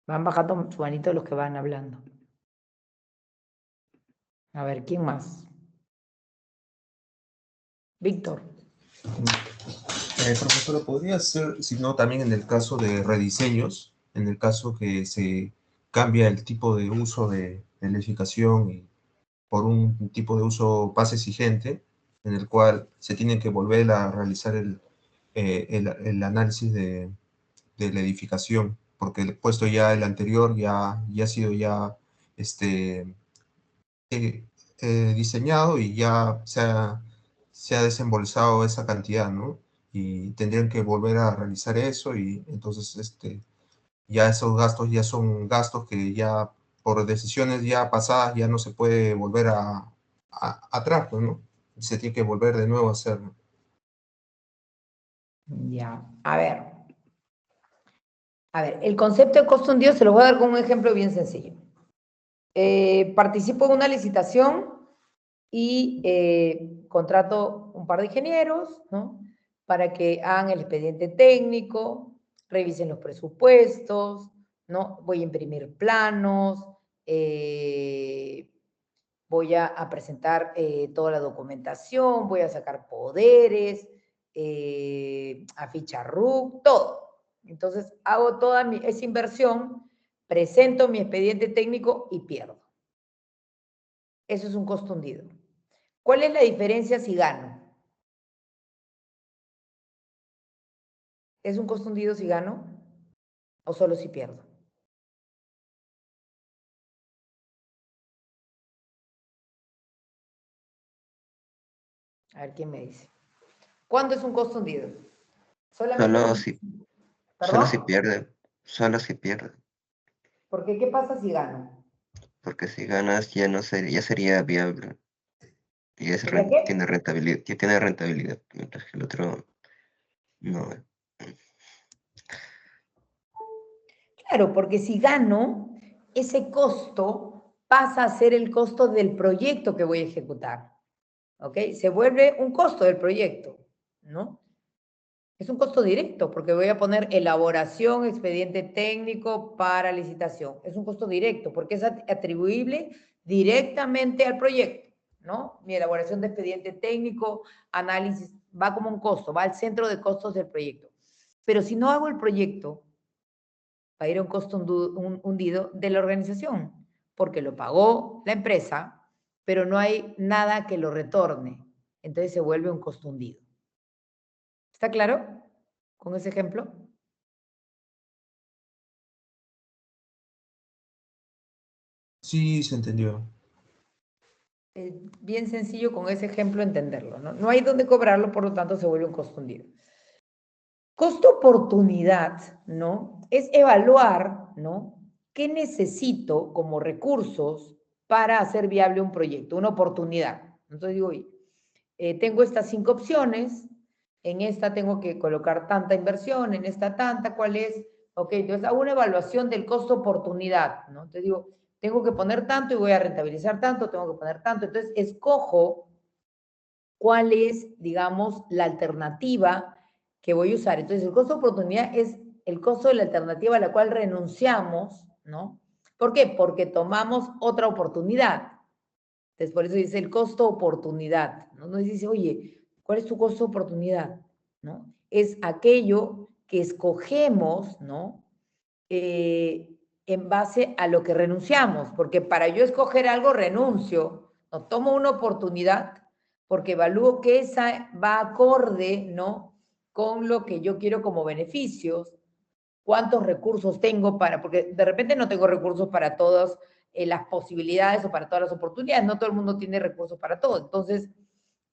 Van bajando su manito los que van hablando. A ver, ¿quién más? Víctor.
Profesora, ¿podría ser, si no, también en el caso de rediseños, en el caso que se cambia el tipo de uso de la edificación y por un tipo de uso más exigente, en el cual se tiene que volver a realizar el análisis de la edificación, porque el puesto ya, el anterior, ya ha sido este, eh, diseñado y ya se ha desembolsado esa cantidad, ¿no? Y tendrían que volver a realizar eso y entonces ya esos gastos ya son gastos que ya por decisiones ya pasadas ya no se puede volver atrás, pues, ¿no? Se tiene que volver de nuevo a hacerlo.
Ya. A ver. A ver, el concepto de costo hundido se lo voy a dar con un ejemplo bien sencillo. Participo en una licitación y contrato un par de ingenieros, ¿no? Para que hagan el expediente técnico, revisen los presupuestos, ¿no? Voy a imprimir planos, voy a presentar toda la documentación, voy a sacar poderes, afichar RUC, todo. Entonces, hago toda esa inversión, presento mi expediente técnico y pierdo. Eso es un costo hundido. ¿Cuál es la diferencia si gano? ¿Es un costo hundido si gano o solo si pierdo? A ver quién me dice. ¿Cuándo es un costo hundido? Solamente
Solo
cuando...
si, solo si
¿Perdón?
pierde, solo si pierde,
Porque ¿qué pasa si gano?
porque si ganas ya sería viable y
¿Sería qué?
tiene rentabilidad, mientras que el otro no.
Claro, porque si gano, ese costo pasa a ser el costo del proyecto que voy a ejecutar. ¿Ok? Se vuelve un costo del proyecto, ¿no? Es un costo directo, porque voy a poner elaboración, expediente técnico para licitación. Es un costo directo, porque es atribuible directamente al proyecto, ¿no? Mi elaboración de expediente técnico, análisis, va como un costo, va al centro de costos del proyecto. Pero si no hago el proyecto, va a ir a un costo hundido de la organización, porque lo pagó la empresa, pero no hay nada que lo retorne. Entonces se vuelve un costo hundido. ¿Está claro con ese ejemplo?
Sí, se entendió.
Bien sencillo con ese ejemplo entenderlo, ¿no? No hay dónde cobrarlo, por lo tanto se vuelve un costo hundido. Costo oportunidad, ¿no? Es evaluar, ¿no? ¿Qué necesito como recursos para hacer viable un proyecto, una oportunidad? Entonces digo, tengo estas 5 opciones, en esta tengo que colocar tanta inversión, en esta tanta, ¿cuál es? Ok, entonces hago una evaluación del costo oportunidad, ¿no? Entonces digo, tengo que poner tanto y voy a rentabilizar tanto, tengo que poner tanto, entonces escojo cuál es, digamos, la alternativa que voy a usar. Entonces, el costo de oportunidad es el costo de la alternativa a la cual renunciamos, ¿no? ¿Por qué? Porque tomamos otra oportunidad. Entonces, por eso dice el costo oportunidad, ¿no? Nos dice, oye, ¿cuál es tu costo oportunidad? ¿No? Es aquello que escogemos, ¿no? En base a lo que renunciamos, porque para yo escoger algo renuncio, no tomo una oportunidad porque evalúo que esa va acorde, ¿no? Con lo que yo quiero como beneficios, cuántos recursos tengo para, porque de repente no tengo recursos para todas las posibilidades o para todas las oportunidades, no todo el mundo tiene recursos para todo, entonces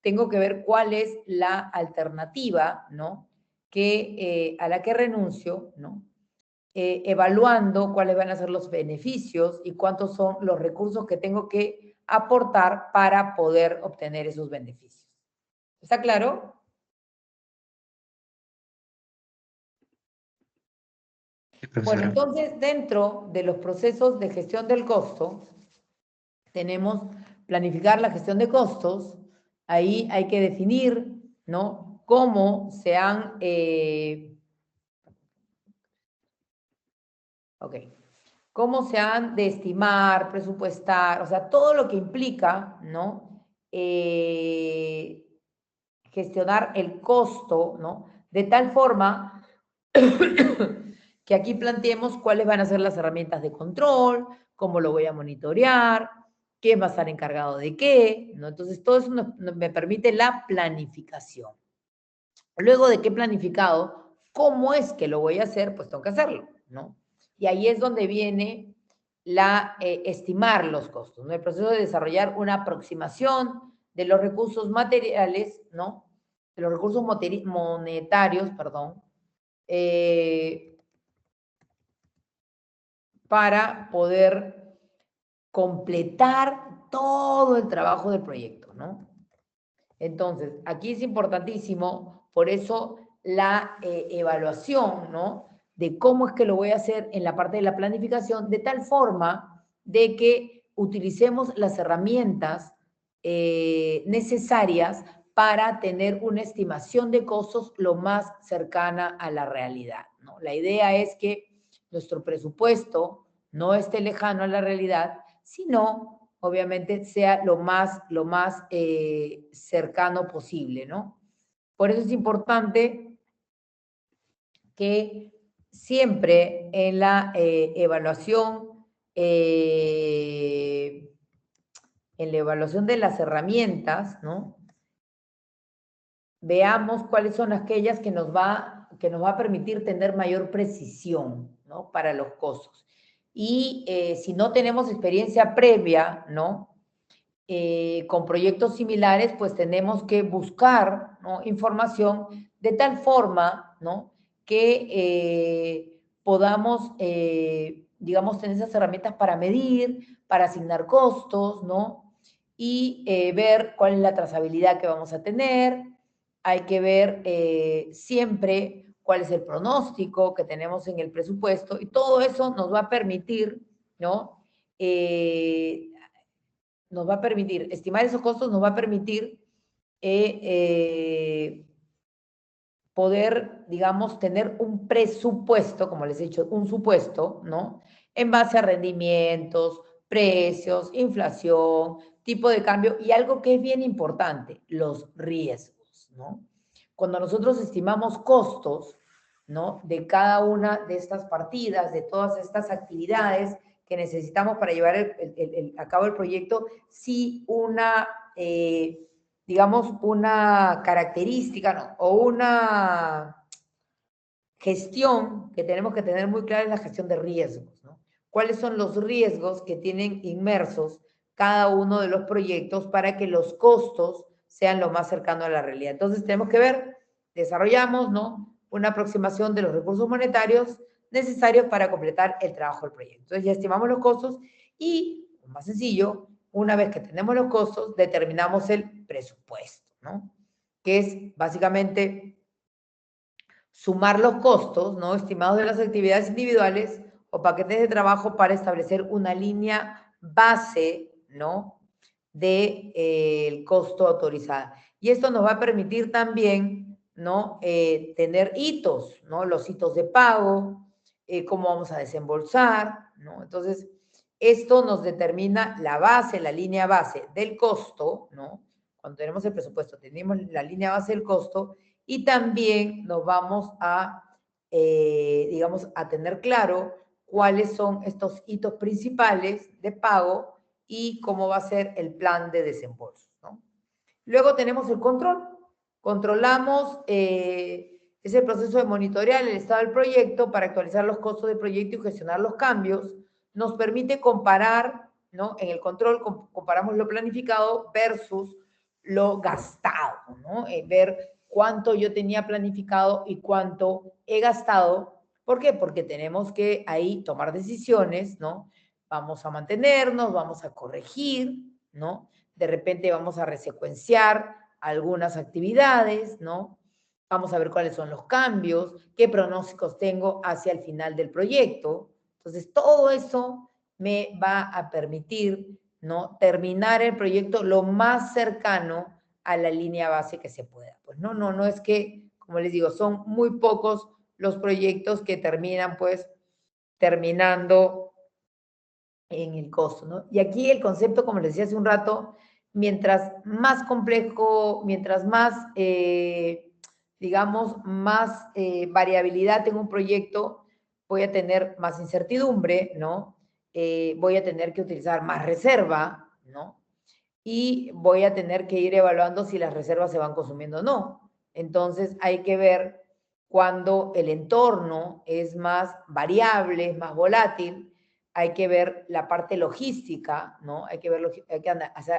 tengo que ver cuál es la alternativa, ¿no? Que, a la que renuncio, ¿no? Evaluando cuáles van a ser los beneficios y cuántos son los recursos que tengo que aportar para poder obtener esos beneficios. ¿Está claro?
Sí,
Bueno,
profesora.
entonces dentro de los procesos de gestión del costo, tenemos planificar la gestión de costos. Ahí hay que definir, ¿no? Cómo se han... cómo se han de estimar, presupuestar, o sea, todo lo que implica, ¿no? Gestionar el costo, ¿no? De tal forma que aquí planteemos cuáles van a ser las herramientas de control, cómo lo voy a monitorear, quién va a estar encargado de qué, ¿no? Entonces, todo eso me permite la planificación. Luego de que he planificado, ¿cómo es que lo voy a hacer? Pues tengo que hacerlo, ¿no? Y ahí es donde viene la estimar los costos, ¿no? El proceso de desarrollar una aproximación de los recursos materiales, ¿no? De los recursos monetarios, perdón, para poder completar todo el trabajo del proyecto, ¿no? Entonces, aquí es importantísimo, por eso la evaluación, ¿no? De cómo es que lo voy a hacer en la parte de la planificación, de tal forma de que utilicemos las herramientas necesarias para tener una estimación de costos lo más cercana a la realidad, ¿no? La idea es que nuestro presupuesto no esté lejano a la realidad, sino obviamente sea lo más cercano posible, ¿no? Por eso es importante que siempre en la evaluación, de las herramientas, ¿no? Veamos cuáles son aquellas que nos va a permitir tener mayor precisión, ¿no? Para los costos. Y si no tenemos experiencia previa, ¿no? Con proyectos similares, pues tenemos que buscar, ¿no? Información de tal forma, ¿no? Que podamos, digamos, tener esas herramientas para medir, para asignar costos, ¿no? Y ver cuál es la trazabilidad que vamos a tener. Hay que ver siempre cuál es el pronóstico que tenemos en el presupuesto, y todo eso nos va a permitir, ¿no? Nos va a permitir, estimar esos costos nos va a permitir poder, digamos, tener un presupuesto, como les he dicho, un supuesto, ¿no? En base a rendimientos, precios, inflación, tipo de cambio y algo que es bien importante, los riesgos, ¿no? Cuando nosotros estimamos costos, ¿no? De cada una de estas partidas, de todas estas actividades que necesitamos para llevar a cabo el proyecto, sí una digamos, una característica, ¿no? O una gestión que tenemos que tener muy clara es la gestión de riesgos, ¿no? ¿Cuáles son los riesgos que tienen inmersos cada uno de los proyectos para que los costos sean lo más cercano a la realidad? Entonces tenemos que ver, desarrollamos, ¿no? Una aproximación de los recursos monetarios necesarios para completar el trabajo del proyecto. Entonces ya estimamos los costos y, más sencillo, una vez que tenemos los costos, determinamos el presupuesto, ¿no? Que es básicamente sumar los costos, ¿no? Estimados de las actividades individuales o paquetes de trabajo para establecer una línea base, ¿no? De, el costo autorizada. Y esto nos va a permitir también, ¿no? Tener hitos, ¿no? Los hitos de pago, cómo vamos a desembolsar, ¿no? Entonces, esto nos determina la base, la línea base del costo, ¿no? Cuando tenemos el presupuesto, tenemos la línea base del costo y también nos vamos a, digamos, a tener claro cuáles son estos hitos principales de pago y cómo va a ser el plan de desembolso, ¿no? Luego tenemos el control. Controlamos, es el proceso de monitorear el estado del proyecto para actualizar los costos del proyecto y gestionar los cambios. Nos permite comparar, ¿no? En el control comparamos lo planificado versus lo gastado, ¿no? Ver cuánto yo tenía planificado y cuánto he gastado. ¿Por qué? Porque tenemos que ahí tomar decisiones, ¿no? Vamos a mantenernos, vamos a corregir, ¿no? De repente vamos a resecuenciar algunas actividades, ¿no? Vamos a ver cuáles son los cambios, qué pronósticos tengo hacia el final del proyecto. Entonces, todo eso me va a permitir, ¿no? Terminar el proyecto lo más cercano a la línea base que se pueda. Pues no es que, como les digo, son muy pocos los proyectos que terminan, pues, terminando en el costo, ¿no? Y aquí el concepto, como les decía hace un rato, mientras más complejo, mientras más, digamos, más variabilidad tenga un proyecto, voy a tener más incertidumbre, ¿no? Voy a tener que utilizar más reserva, ¿no? Y voy a tener que ir evaluando si las reservas se van consumiendo o no. Entonces hay que ver cuando el entorno es más variable, es más volátil, hay que ver la parte logística, ¿no? Hay que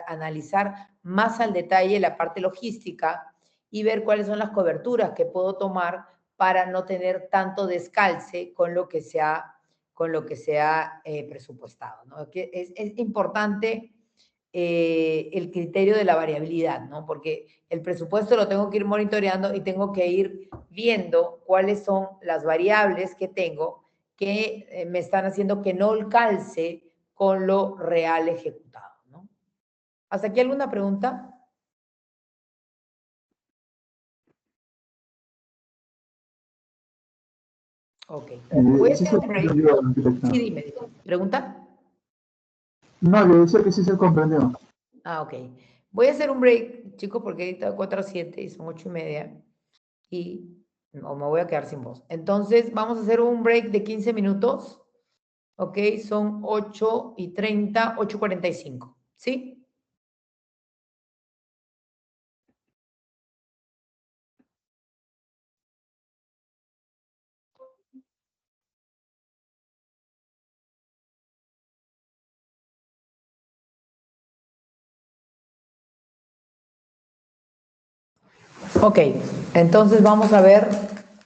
analizar más al detalle la parte logística y ver cuáles son las coberturas que puedo tomar para no tener tanto descalce con lo que se ha presupuestado, ¿no? Que es importante el criterio de la variabilidad, ¿no? Porque el presupuesto lo tengo que ir monitoreando y tengo que ir viendo cuáles son las variables que tengo que me están haciendo que no calce con lo real ejecutado, ¿no? ¿Hasta aquí alguna pregunta? Ok. Voy a hacer un break. Sí, dime. ¿Pregunta?
No, le decía que sí se comprendió.
Ah, ok. Voy a hacer un break, chicos, porque ahorita 4 a 7 y son 8:30 y o me voy a quedar sin voz. Entonces, vamos a hacer un break de 15 minutos. Ok, son 8:30, 8:45. ¿Sí? Ok, entonces vamos a ver,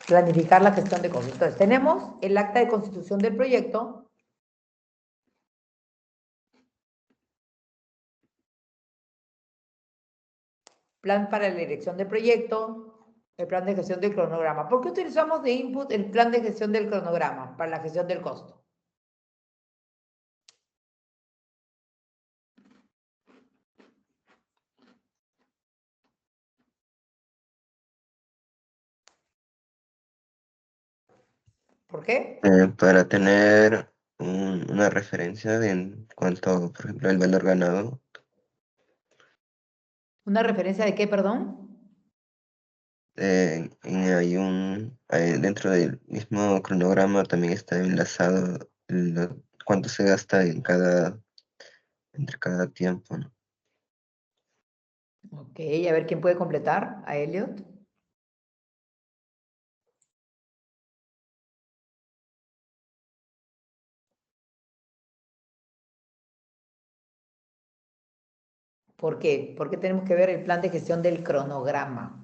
planificar la gestión de costos. Entonces, tenemos el acta de constitución del proyecto. Plan para la dirección del proyecto, El plan de gestión del cronograma. ¿Por qué utilizamos de input el plan de gestión del cronograma para la gestión del costo? ¿Por qué?
Para tener una referencia en cuanto, por ejemplo, al valor ganado.
¿Una referencia de qué, perdón?
Dentro del mismo cronograma también está enlazado cuánto se gasta entre cada tiempo, ¿no?
Ok, a ver quién puede completar. A Elliot. ¿Por qué? ¿Por qué tenemos que ver el plan de gestión del cronograma?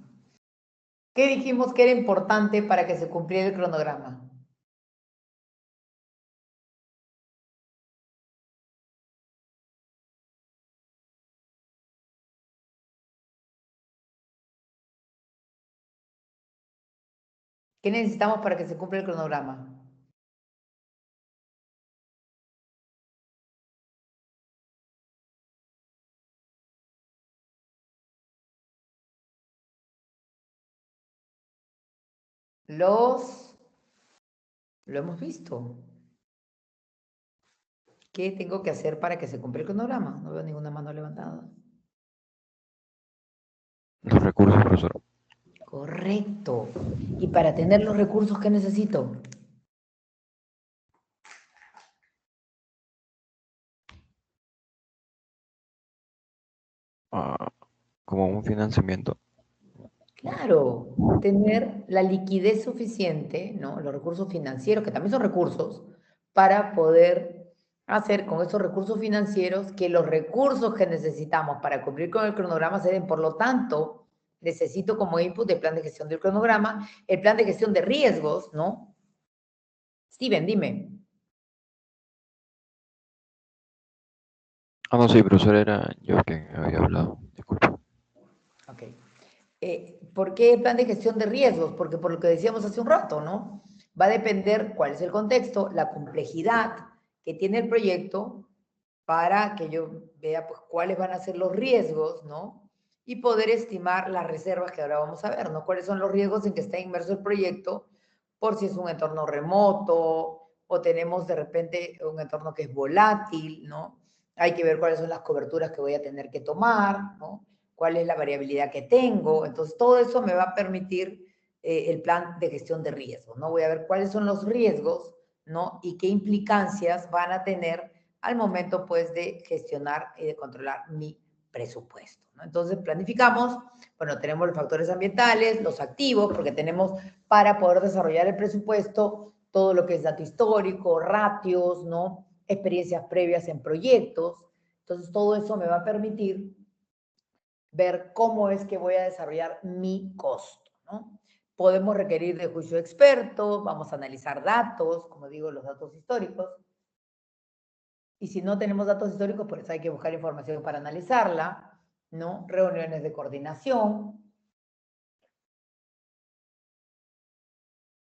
¿Qué dijimos que era importante para que se cumpliera el cronograma? ¿Qué necesitamos para que se cumpla el cronograma? Lo hemos visto. ¿Qué tengo que hacer para que se cumpla el cronograma? No veo ninguna mano levantada.
Los recursos, profesor.
Correcto. ¿Y para tener los recursos qué necesito?
Como un financiamiento.
Claro, tener la liquidez suficiente, ¿no? Los recursos financieros, que también son recursos, para poder hacer con esos recursos financieros que los recursos que necesitamos para cumplir con el cronograma se den. Por lo tanto, necesito como input el plan de gestión del cronograma, el plan de gestión de riesgos, ¿no? Steven, dime.
No, sí, profesor, era yo que había hablado. Disculpa.
Ok. ¿Por qué plan de gestión de riesgos? Porque por lo que decíamos hace un rato, ¿no? Va a depender cuál es el contexto, la complejidad que tiene el proyecto para que yo vea pues, cuáles van a ser los riesgos, ¿no? Y poder estimar las reservas que ahora vamos a ver, ¿no? Cuáles son los riesgos en que está inmerso el proyecto, por si es un entorno remoto o tenemos de repente un entorno que es volátil, ¿no? Hay que ver cuáles son las coberturas que voy a tener que tomar, ¿no? Cuál es la variabilidad que tengo. Entonces, todo eso me va a permitir el plan de gestión de riesgos, ¿no? Voy a ver cuáles son los riesgos, ¿no? Y qué implicancias van a tener al momento, pues, de gestionar y de controlar mi presupuesto, ¿no? Entonces, planificamos, bueno, tenemos los factores ambientales, los activos, porque tenemos para poder desarrollar el presupuesto todo lo que es dato histórico, ratios, ¿no? Experiencias previas en proyectos. Entonces, todo eso me va a permitir ver cómo es que voy a desarrollar mi costo, ¿no? Podemos requerir de juicio experto, vamos a analizar datos, como digo, los datos históricos. Y si no tenemos datos históricos, pues hay que buscar información para analizarla, ¿no? Reuniones de coordinación.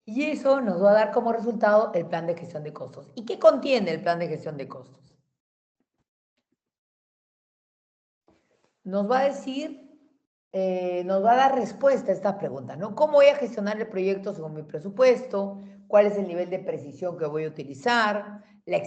Y eso nos va a dar como resultado el plan de gestión de costos. ¿Y qué contiene el plan de gestión de costos? Nos va a decir, nos va a dar respuesta a estas preguntas, ¿no? ¿Cómo voy a gestionar el proyecto según mi presupuesto? ¿Cuál es el nivel de precisión que voy a utilizar? La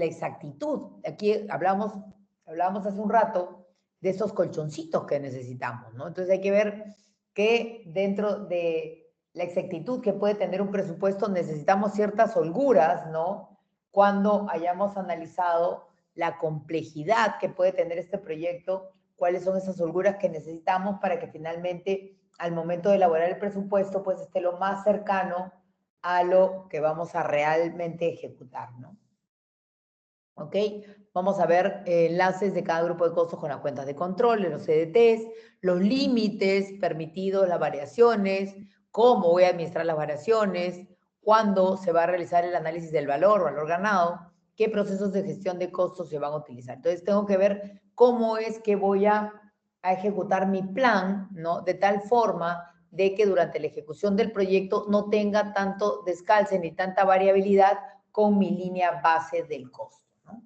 exactitud. Aquí hablábamos hace un rato de esos colchoncitos que necesitamos, ¿no? Entonces hay que ver que dentro de la exactitud que puede tener un presupuesto necesitamos ciertas holguras, ¿no? Cuando hayamos analizado la complejidad que puede tener este proyecto, cuáles son esas holguras que necesitamos para que finalmente al momento de elaborar el presupuesto pues esté lo más cercano a lo que vamos a realmente ejecutar, ¿no? ¿Ok? Vamos a ver enlaces de cada grupo de costos con las cuentas de control, de los CDTs, los límites permitidos, las variaciones, cómo voy a administrar las variaciones, cuándo se va a realizar el análisis del valor ganado, qué procesos de gestión de costos se van a utilizar. Entonces tengo que ver cómo es que voy a ejecutar mi plan, ¿no? De tal forma de que durante la ejecución del proyecto no tenga tanto descalce ni tanta variabilidad con mi línea base del costo, ¿no?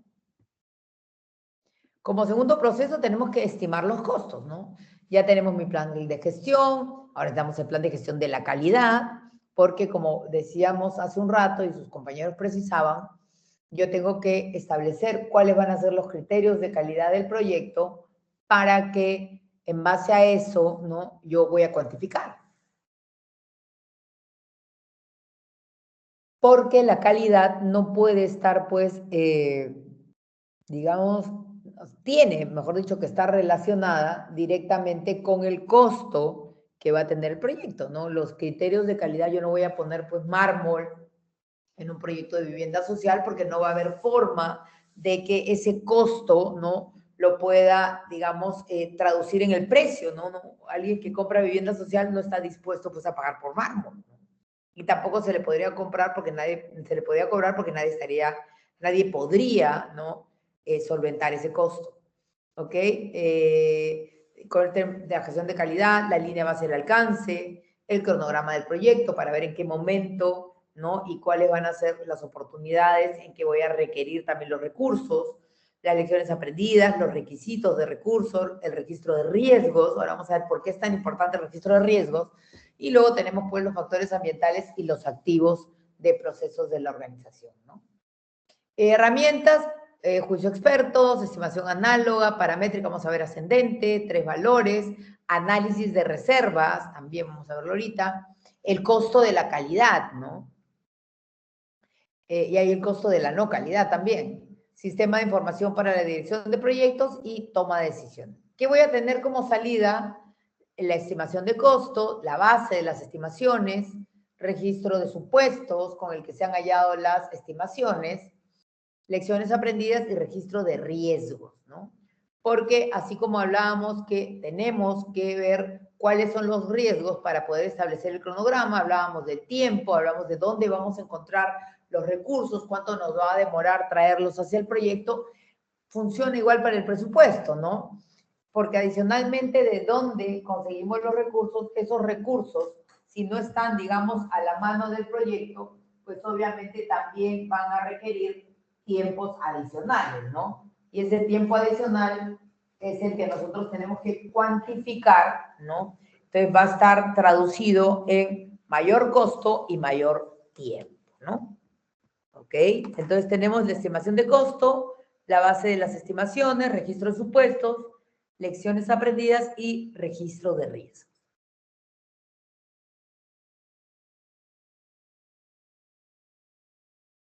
Como segundo proceso tenemos que estimar los costos, ¿no? Ya tenemos mi plan de gestión, ahora estamos en el plan de gestión de la calidad, porque como decíamos hace un rato y sus compañeros precisaban, yo tengo que establecer cuáles van a ser los criterios de calidad del proyecto para que en base a eso, ¿no? Yo voy a cuantificar. Porque la calidad no puede estar, pues, digamos, tiene, mejor dicho, que estar relacionada directamente con el costo que va a tener el proyecto, ¿no? Los criterios de calidad, yo no voy a poner, pues, mármol en un proyecto de vivienda social porque no va a haber forma de que ese costo, ¿no?, lo pueda, digamos, traducir en el precio, ¿no? Alguien que compra vivienda social no está dispuesto, pues, a pagar por mármol, ¿no? Y tampoco se le podría comprar porque se le podría cobrar porque nadie podría, ¿no?, solventar ese costo, ¿ok? Con el tema de la gestión de calidad, la línea va a ser el alcance, el cronograma del proyecto para ver en qué momento, ¿no?, y cuáles van a ser las oportunidades en que voy a requerir también los recursos, las lecciones aprendidas, los requisitos de recursos, el registro de riesgos. Ahora vamos a ver por qué es tan importante el registro de riesgos. Y luego tenemos, pues, los factores ambientales y los activos de procesos de la organización, ¿no? Herramientas, juicio expertos, estimación análoga, paramétrica, vamos a ver ascendente, 3 valores, análisis de reservas, también vamos a verlo ahorita, el costo de la calidad, ¿no? Y hay el costo de la no calidad también. Sistema de información para la dirección de proyectos y toma de decisiones. ¿Qué voy a tener como salida? La estimación de costo, la base de las estimaciones, registro de supuestos con el que se han hallado las estimaciones, lecciones aprendidas y registro de riesgos, ¿no? Porque así como hablábamos que tenemos que ver cuáles son los riesgos para poder establecer el cronograma, hablábamos del tiempo, hablamos de dónde vamos a encontrar los recursos, cuánto nos va a demorar traerlos hacia el proyecto, funciona igual para el presupuesto, ¿no? Porque adicionalmente de dónde conseguimos los recursos, esos recursos, si no están, digamos, a la mano del proyecto, pues obviamente también van a requerir tiempos adicionales, ¿no? Y ese tiempo adicional es el que nosotros tenemos que cuantificar, ¿no? Entonces va a estar traducido en mayor costo y mayor tiempo, ¿no? ¿Ok? Entonces tenemos la estimación de costo, la base de las estimaciones, registro de supuestos, lecciones aprendidas y registro de riesgos.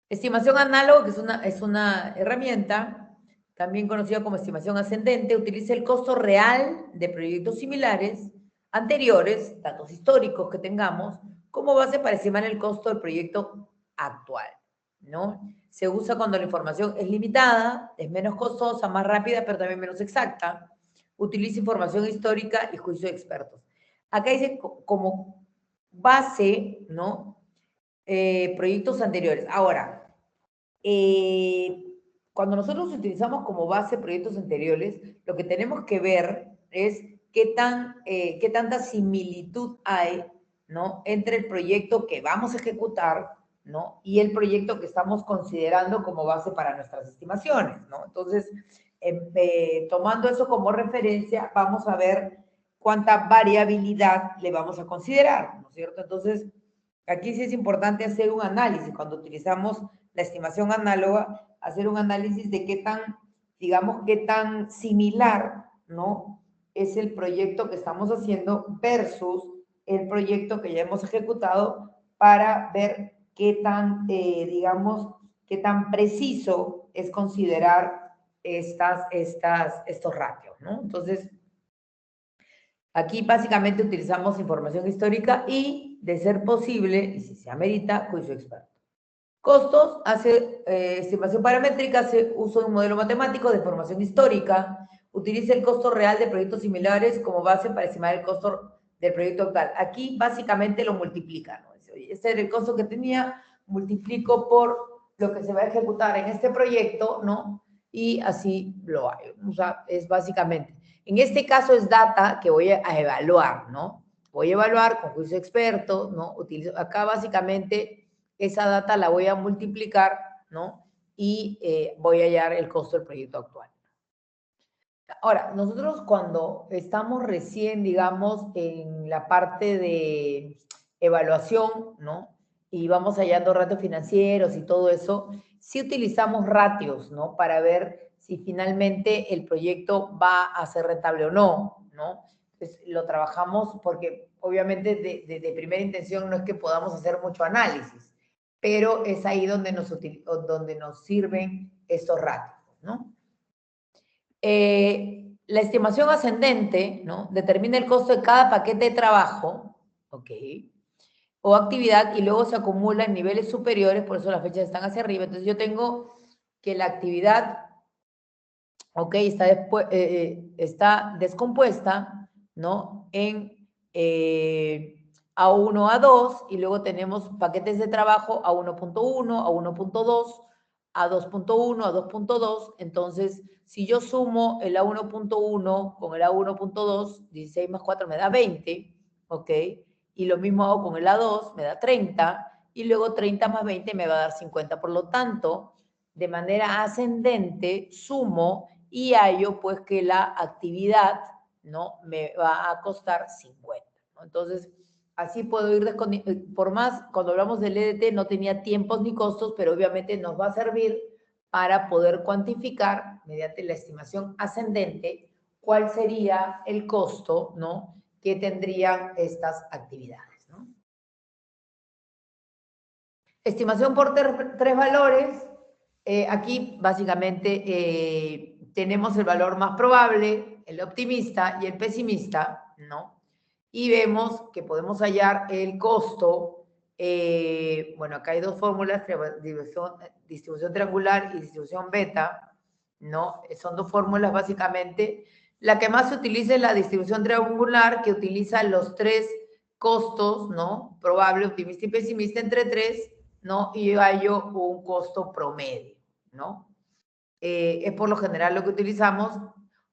Estimación análoga, que es una herramienta, también conocida como estimación ascendente, utiliza el costo real de proyectos similares, anteriores, datos históricos que tengamos, como base para estimar el costo del proyecto actual, ¿no? Se usa cuando la información es limitada, es menos costosa, más rápida, pero también menos exacta. Utiliza información histórica y juicio de expertos. Acá dice como base, ¿no? Proyectos anteriores. Ahora, cuando nosotros utilizamos como base proyectos anteriores, lo que tenemos que ver es qué tanta similitud hay, ¿no?, entre el proyecto que vamos a ejecutar, ¿no?, y el proyecto que estamos considerando como base para nuestras estimaciones, ¿no? Entonces, tomando eso como referencia, vamos a ver cuánta variabilidad le vamos a considerar, ¿no es cierto? Entonces, aquí sí es importante hacer un análisis cuando utilizamos la estimación análoga, hacer un análisis de qué tan, digamos, qué tan similar, ¿no?, es el proyecto que estamos haciendo versus el proyecto que ya hemos ejecutado para ver qué tan, digamos, qué tan preciso es considerar estos ratios, ¿no? Entonces, aquí básicamente utilizamos información histórica y, de ser posible, y si se amerita, juicio experto. Costos, hace estimación paramétrica, hace uso de un modelo matemático de formación histórica, utiliza el costo real de proyectos similares como base para estimar el costo del proyecto actual. Aquí básicamente lo multiplica, ¿no? Este era el costo que tenía, multiplico por lo que se va a ejecutar en este proyecto, ¿no? Y así lo hay. O sea, es básicamente. En este caso es data que voy a evaluar, ¿no? voy a evaluar con juicio experto, ¿no? Utilizo, acá básicamente esa data la voy a multiplicar, ¿no? Y voy a hallar el costo del proyecto actual. Ahora, nosotros cuando estamos recién, digamos, en la parte de evaluación, ¿no? Y vamos hallando ratios financieros y todo eso, sí utilizamos ratios, ¿no? Para ver si finalmente el proyecto va a ser rentable o no, ¿no? Entonces, lo trabajamos porque obviamente de primera intención no es que podamos hacer mucho análisis, pero es ahí donde nos sirven estos ratios, ¿no? La estimación ascendente, ¿no? Determina el costo de cada paquete de trabajo, ¿ok? O actividad, y luego se acumula en niveles superiores, por eso las fechas están hacia arriba. Entonces yo tengo que la actividad, ¿ok? Está descompuesta, ¿no? En A1, A2, y luego tenemos paquetes de trabajo A1.1, A1.2, A2.1, A2.2. Entonces, si yo sumo el A1.1 con el A1.2, 16 más 4 me da 20, ¿ok? Y lo mismo hago con el A2, me da 30, y luego 30 más 20 me va a dar 50. Por lo tanto, de manera ascendente, sumo y hallo pues que la actividad, ¿no? Me va a costar 50, ¿no? Entonces, así puedo ir por más, cuando hablamos del EDT no tenía tiempos ni costos, pero obviamente nos va a servir para poder cuantificar, mediante la estimación ascendente, cuál sería el costo, ¿no? Que tendrían estas actividades, ¿no? Estimación por tres valores. Aquí básicamente tenemos el valor más probable, el optimista y el pesimista, ¿no? Y vemos que podemos hallar el costo. Bueno, acá hay dos fórmulas, distribución triangular y distribución beta, ¿no? Son dos fórmulas básicamente. La que más se utiliza es la distribución triangular, que utiliza los tres costos, ¿no? Probable, optimista y pesimista entre tres, ¿no? Y yo hallo un costo promedio, ¿no? Es por lo general lo que utilizamos,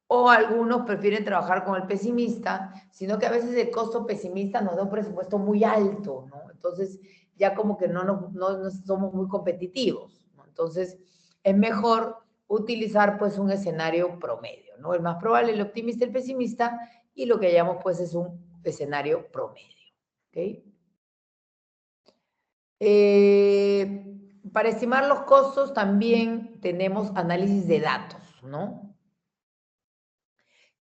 o algunos prefieren trabajar con el pesimista, sino que a veces el costo pesimista nos da un presupuesto muy alto, ¿no? Entonces ya como que no somos muy competitivos, ¿no? Entonces es mejor utilizar pues un escenario promedio, ¿no? El más probable, el optimista, el pesimista, y lo que hallamos pues es un escenario promedio, ¿ok? Para estimar los costos también tenemos análisis de datos, ¿no?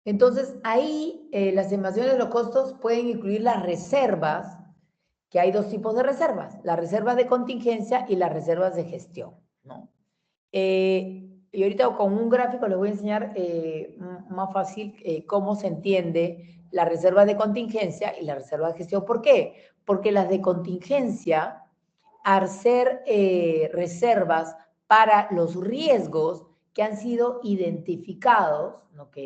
Entonces, ahí las estimaciones de los costos pueden incluir las reservas, que hay dos tipos de reservas, las reservas de contingencia y las reservas de gestión, ¿no? Y ahorita con un gráfico les voy a enseñar más fácil cómo se entiende la reserva de contingencia y la reserva de gestión. ¿Por qué? Porque las de contingencia, al ser reservas para los riesgos que han sido identificados, ¿ok?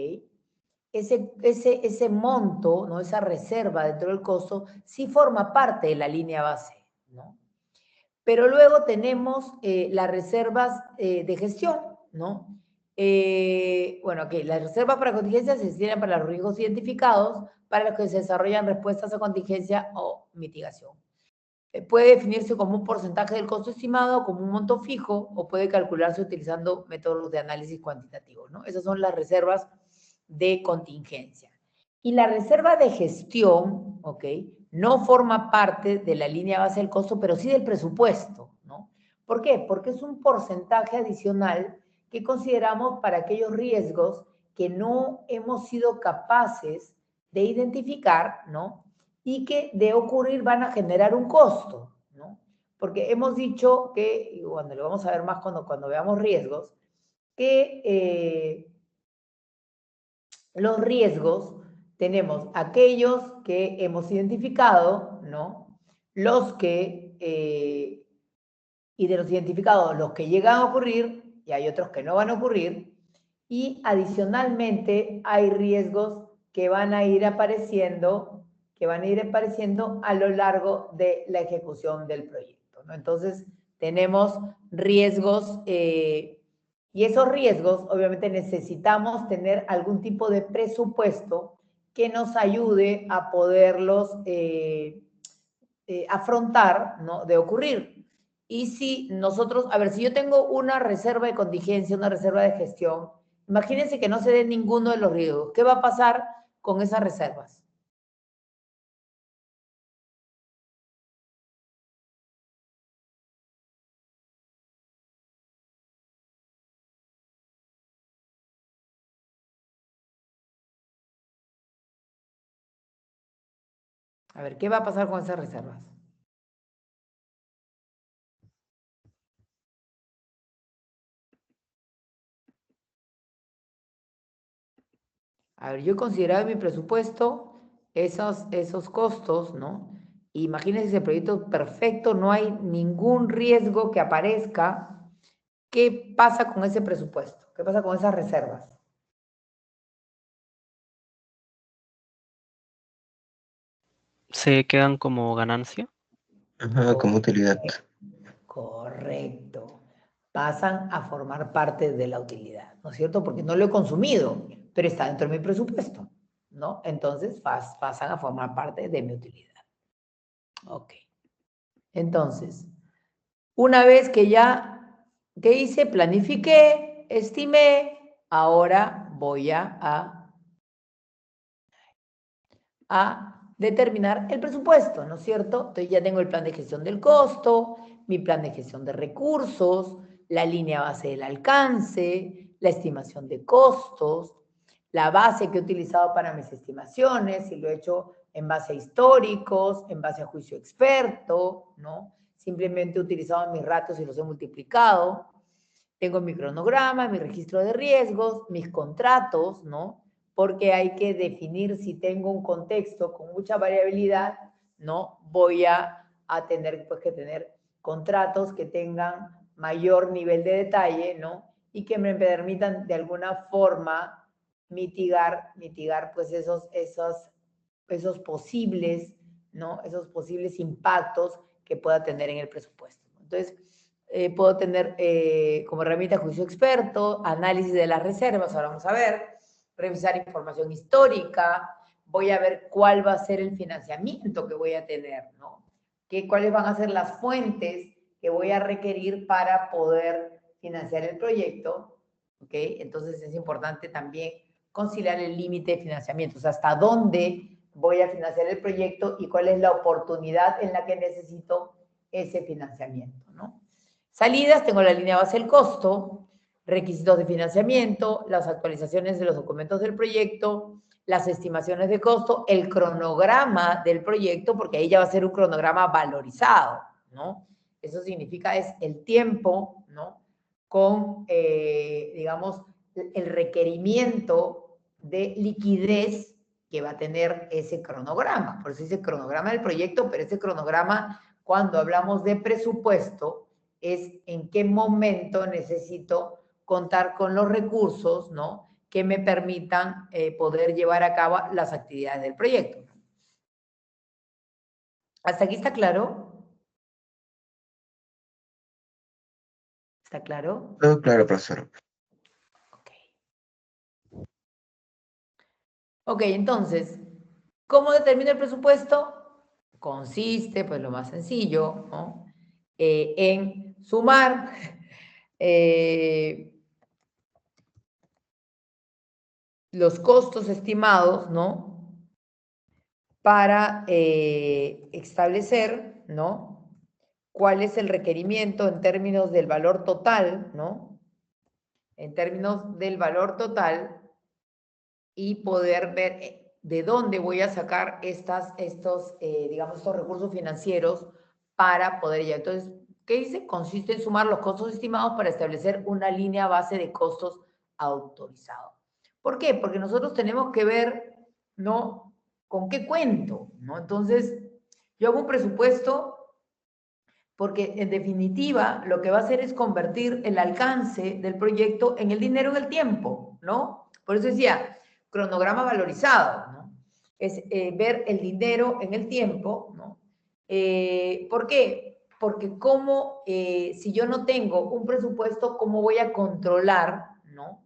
Ese monto, ¿no? Esa reserva dentro del costo, sí forma parte de la línea base, ¿no? Pero luego tenemos las reservas de gestión, ¿no? Bueno, ok, las reservas para contingencia se destinan para los riesgos identificados, para los que se desarrollan respuestas a contingencia o mitigación. Puede definirse como un porcentaje del costo estimado, como un monto fijo, o puede calcularse utilizando métodos de análisis cuantitativo, ¿no? Esas son las reservas de contingencia. Y la reserva de gestión, ¿ok? No forma parte de la línea base del costo, pero sí del presupuesto, ¿no? ¿Por qué? Porque es un porcentaje adicional que consideramos para aquellos riesgos que no hemos sido capaces de identificar, ¿no? Y que de ocurrir van a generar un costo, ¿no? Porque hemos dicho que, y cuando lo vamos a ver más cuando veamos riesgos, que los riesgos tenemos aquellos que hemos identificado, ¿no? Los que, y de los identificados, los que llegan a ocurrir, y hay otros que no van a ocurrir, y adicionalmente hay riesgos que van a ir apareciendo a lo largo de la ejecución del proyecto, ¿no? Entonces, tenemos riesgos, y esos riesgos, obviamente, necesitamos tener algún tipo de presupuesto que nos ayude a poderlos afrontar, ¿no? De ocurrir. Y si nosotros, a ver, si yo tengo una reserva de contingencia, una reserva de gestión, imagínense que no se dé ninguno de los riesgos. ¿Qué va a pasar con esas reservas? A ver, ¿qué va a pasar con esas reservas? A ver, yo he considerado en mi presupuesto esos costos, ¿no? Imagínense ese proyecto perfecto, no hay ningún riesgo que aparezca. ¿Qué pasa con ese presupuesto? ¿Qué pasa con esas reservas?
¿Se quedan como ganancia?
Ajá, como utilidad.
Correcto. Pasan a formar parte de la utilidad, ¿no es cierto? Porque no lo he consumido, pero está dentro de mi presupuesto, ¿no? Entonces pasan a formar parte de mi utilidad. Ok. Entonces, una vez que ya, ¿qué hice? Planifiqué, estimé, ahora voy a determinar el presupuesto, ¿no es cierto? Entonces ya tengo el plan de gestión del costo, mi plan de gestión de recursos, la línea base del alcance, la estimación de costos, la base que he utilizado para mis estimaciones, si lo he hecho en base a históricos, en base a juicio experto, ¿no? Simplemente he utilizado mis ratios y los he multiplicado. Tengo mi cronograma, mi registro de riesgos, mis contratos, ¿no? Porque hay que definir si tengo un contexto con mucha variabilidad, ¿no? Voy a tener pues, que tener contratos que tengan mayor nivel de detalle, ¿no? Y que me permitan de alguna forma mitigar pues esos posibles, ¿no? Esos posibles impactos que pueda tener en el presupuesto. Entonces, puedo tener como herramienta juicio experto, análisis de las reservas, ahora vamos a ver, revisar información histórica, voy a ver cuál va a ser el financiamiento que voy a tener, ¿no? Cuáles van a ser las fuentes que voy a requerir para poder financiar el proyecto, ¿ok? Entonces es importante también conciliar el límite de financiamiento, o sea, hasta dónde voy a financiar el proyecto y cuál es la oportunidad en la que necesito ese financiamiento, ¿no? Salidas, tengo la línea base del costo, requisitos de financiamiento, las actualizaciones de los documentos del proyecto, las estimaciones de costo, el cronograma del proyecto, porque ahí ya va a ser un cronograma valorizado, ¿no? Eso significa es el tiempo, ¿no? Con, digamos, el requerimiento de liquidez que va a tener ese cronograma. Por eso dice cronograma del proyecto, pero ese cronograma, cuando hablamos de presupuesto, es en qué momento necesito contar con los recursos, ¿no? Que me permitan poder llevar a cabo las actividades del proyecto. ¿Hasta aquí está claro? ¿Está claro?
Todo claro, profesor.
Ok, entonces, ¿cómo determino el presupuesto? Consiste, pues lo más sencillo, ¿no? En sumar los costos estimados, ¿no? Para establecer, ¿no? Cuál es el requerimiento en términos del valor total, ¿no? En términos del valor total y poder ver de dónde voy a sacar estos recursos financieros para poder ya. Entonces, ¿qué dice? Consiste en sumar los costos estimados para establecer una línea base de costos autorizado. ¿Por qué? Porque nosotros tenemos que ver, ¿no? ¿Con qué cuento? ¿No? Entonces, yo hago un presupuesto porque en definitiva lo que va a hacer es convertir el alcance del proyecto en el dinero en el tiempo, ¿no? Por eso decía, cronograma valorizado, ¿no? Es ver el dinero en el tiempo, ¿no? ¿Por qué? Porque si yo no tengo un presupuesto, ¿cómo voy a controlar, ¿no?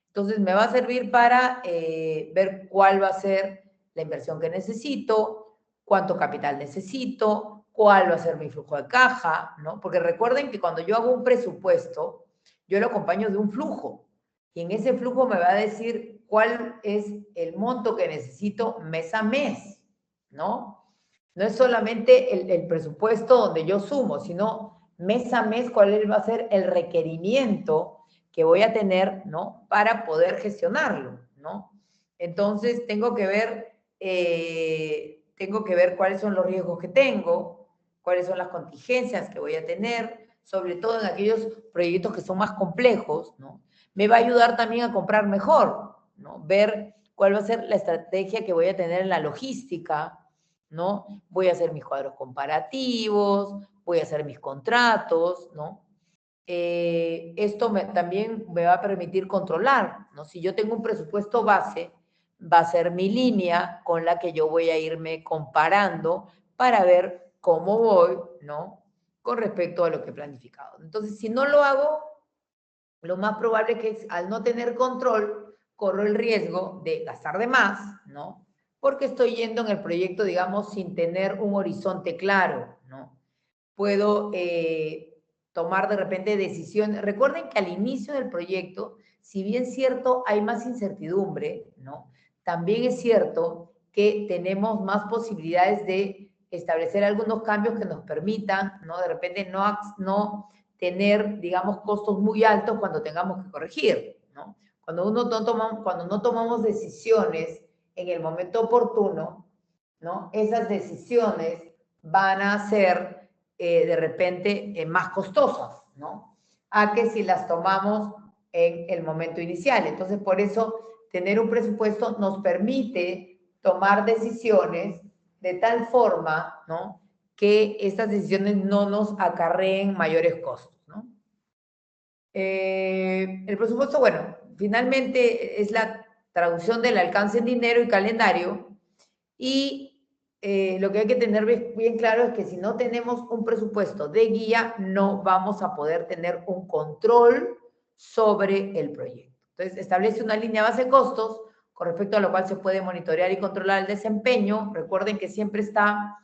Entonces me va a servir para ver cuál va a ser la inversión que necesito, cuánto capital necesito, cuál va a ser mi flujo de caja, ¿no? Porque recuerden que cuando yo hago un presupuesto, yo lo acompaño de un flujo. Y en ese flujo me va a decir cuál es el monto que necesito mes a mes, ¿no? No es solamente el presupuesto donde yo sumo, sino mes a mes cuál va a ser el requerimiento que voy a tener, ¿no? Para poder gestionarlo, ¿no? Entonces, tengo que ver cuáles son los riesgos que tengo, cuáles son las contingencias que voy a tener, sobre todo en aquellos proyectos que son más complejos, ¿no? Me va a ayudar también a comprar mejor, ¿no? Ver cuál va a ser la estrategia que voy a tener en la logística, ¿no? Voy a hacer mis cuadros comparativos, voy a hacer mis contratos, ¿no? Esto también me va a permitir controlar, ¿no? Si yo tengo un presupuesto base, va a ser mi línea con la que yo voy a irme comparando para ver cómo voy, ¿no? Con respecto a lo que he planificado. Entonces, si no lo hago, lo más probable es que al no tener control, corro el riesgo de gastar de más, ¿no? Porque estoy yendo en el proyecto, digamos, sin tener un horizonte claro, ¿no? Puedo tomar de repente decisiones. Recuerden que al inicio del proyecto, si bien es cierto, hay más incertidumbre, ¿no? También es cierto que tenemos más posibilidades de establecer algunos cambios que nos permitan, ¿no? De repente no tener, digamos, costos muy altos cuando tengamos que corregir, ¿no? Cuando no tomamos decisiones en el momento oportuno, ¿no? Esas decisiones van a ser de repente más costosas, ¿no? A que si las tomamos en el momento inicial. Entonces, por eso, tener un presupuesto nos permite tomar decisiones de tal forma, ¿no? Que estas decisiones no nos acarreen mayores costos, ¿no? El presupuesto, bueno, finalmente es la traducción del alcance en dinero y calendario, y lo que hay que tener bien claro es que si no tenemos un presupuesto de guía, no vamos a poder tener un control sobre el proyecto. Entonces, establece una línea base de costos, con respecto a lo cual se puede monitorear y controlar el desempeño. Recuerden que siempre está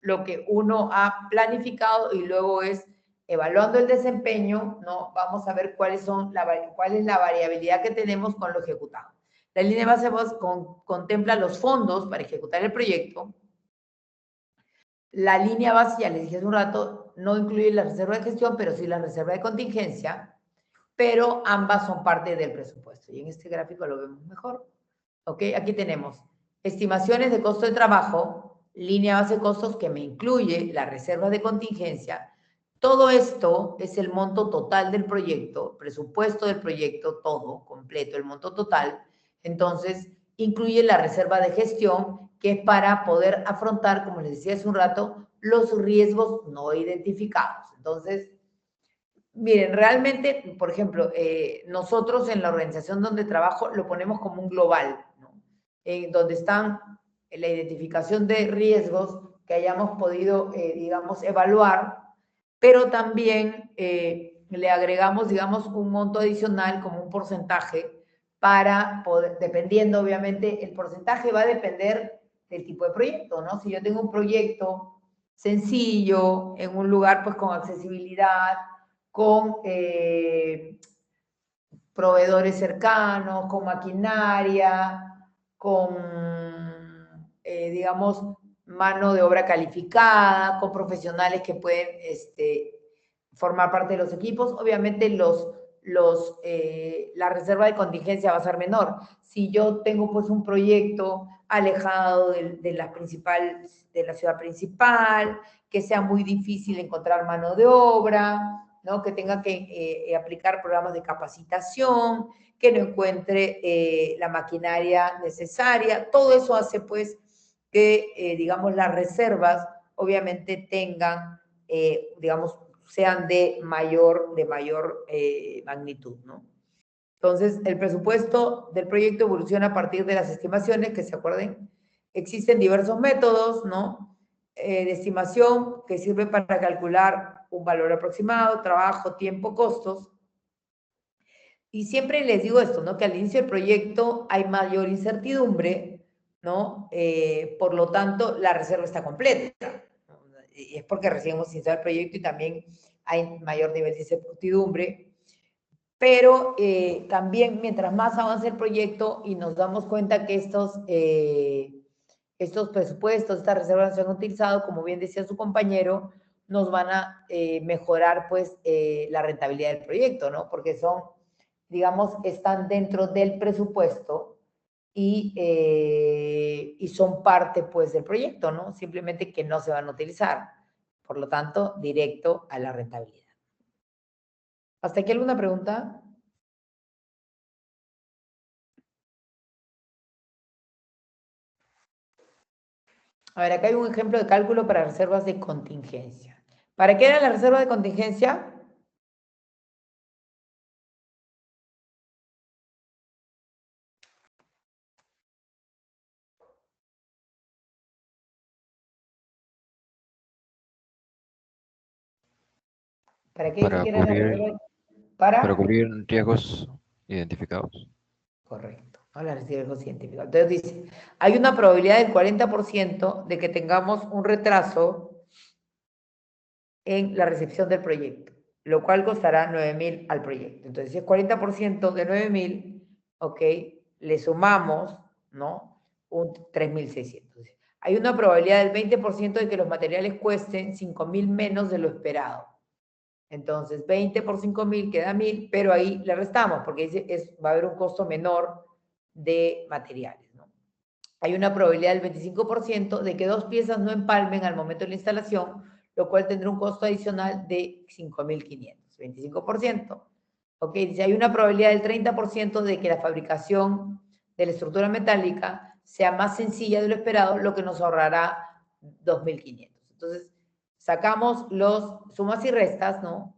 lo que uno ha planificado y luego es evaluando el desempeño, ¿no? Vamos a ver cuál es la variabilidad que tenemos con lo ejecutado. La línea base contempla los fondos para ejecutar el proyecto. La línea base, ya les dije hace un rato, no incluye la reserva de gestión, pero sí la reserva de contingencia, pero ambas son parte del presupuesto. Y en este gráfico lo vemos mejor. ¿Ok? Aquí tenemos estimaciones de costo de trabajo, línea base de costos que me incluye la reserva de contingencia. Todo esto es el monto total del proyecto, presupuesto del proyecto, todo completo, el monto total. Entonces, incluye la reserva de gestión, que es para poder afrontar, como les decía hace un rato, los riesgos no identificados. Entonces, miren, realmente, por ejemplo, nosotros en la organización donde trabajo lo ponemos como un global, ¿no? Donde están la identificación de riesgos que hayamos podido, digamos, evaluar, pero también le agregamos, digamos, un monto adicional como un porcentaje para poder, dependiendo, obviamente, el porcentaje va a depender del tipo de proyecto, ¿no? Si yo tengo un proyecto sencillo, en un lugar, pues, con accesibilidad, con proveedores cercanos, con maquinaria, con, digamos, mano de obra calificada, con profesionales que pueden formar parte de los equipos. Obviamente la reserva de contingencia va a ser menor. Si yo tengo pues un proyecto alejado de la ciudad principal, que sea muy difícil encontrar mano de obra, ¿no? Que tenga que aplicar programas de capacitación, que no encuentre la maquinaria necesaria. Todo eso hace pues que, digamos, las reservas obviamente tengan, digamos, sean de mayor magnitud, ¿no? Entonces, el presupuesto del proyecto evoluciona a partir de las estimaciones, que se acuerden, existen diversos métodos, ¿no? De estimación que sirve para calcular un valor aproximado, trabajo, tiempo, costos. Y siempre les digo esto, ¿no? Que al inicio del proyecto hay mayor incertidumbre ¿no? Por lo tanto, la reserva está completa. Y es porque recién hemos iniciado el proyecto y también hay mayor nivel de incertidumbre. Pero también, mientras más avance el proyecto y nos damos cuenta que estos presupuestos, estas reservas se han utilizado, como bien decía su compañero, nos van a mejorar pues la rentabilidad del proyecto, ¿no? Porque son, digamos, están dentro del presupuesto y son parte pues del proyecto, ¿no? Simplemente que no se van a utilizar. Por lo tanto, directo a la rentabilidad. ¿Hasta aquí alguna pregunta? A ver, acá hay un ejemplo de cálculo para reservas de contingencia. ¿Para qué era la reserva de contingencia? ¿Para qué
Para
era la
cubrir,
reserva?
para cubrir riesgos identificados.
Correcto, ahora el riesgo científico. Entonces dice, hay una probabilidad del 40% de que tengamos un retraso en la recepción del proyecto, lo cual costará 9.000 al proyecto. Entonces, si es 40% de 9.000, ok, le sumamos, ¿no? Un 3.600. Hay una probabilidad del 20% de que los materiales cuesten 5.000 menos de lo esperado. Entonces, 20 por 5.000 queda 1.000, pero ahí le restamos, porque dice, va a haber un costo menor de materiales, ¿no? Hay una probabilidad del 25% de que 2 piezas no empalmen al momento de la instalación, lo cual tendrá un costo adicional de 5.500, 25%. Ok, dice, hay una probabilidad del 30% de que la fabricación de la estructura metálica sea más sencilla de lo esperado, lo que nos ahorrará 2.500. Entonces, sacamos los sumas y restas, ¿no?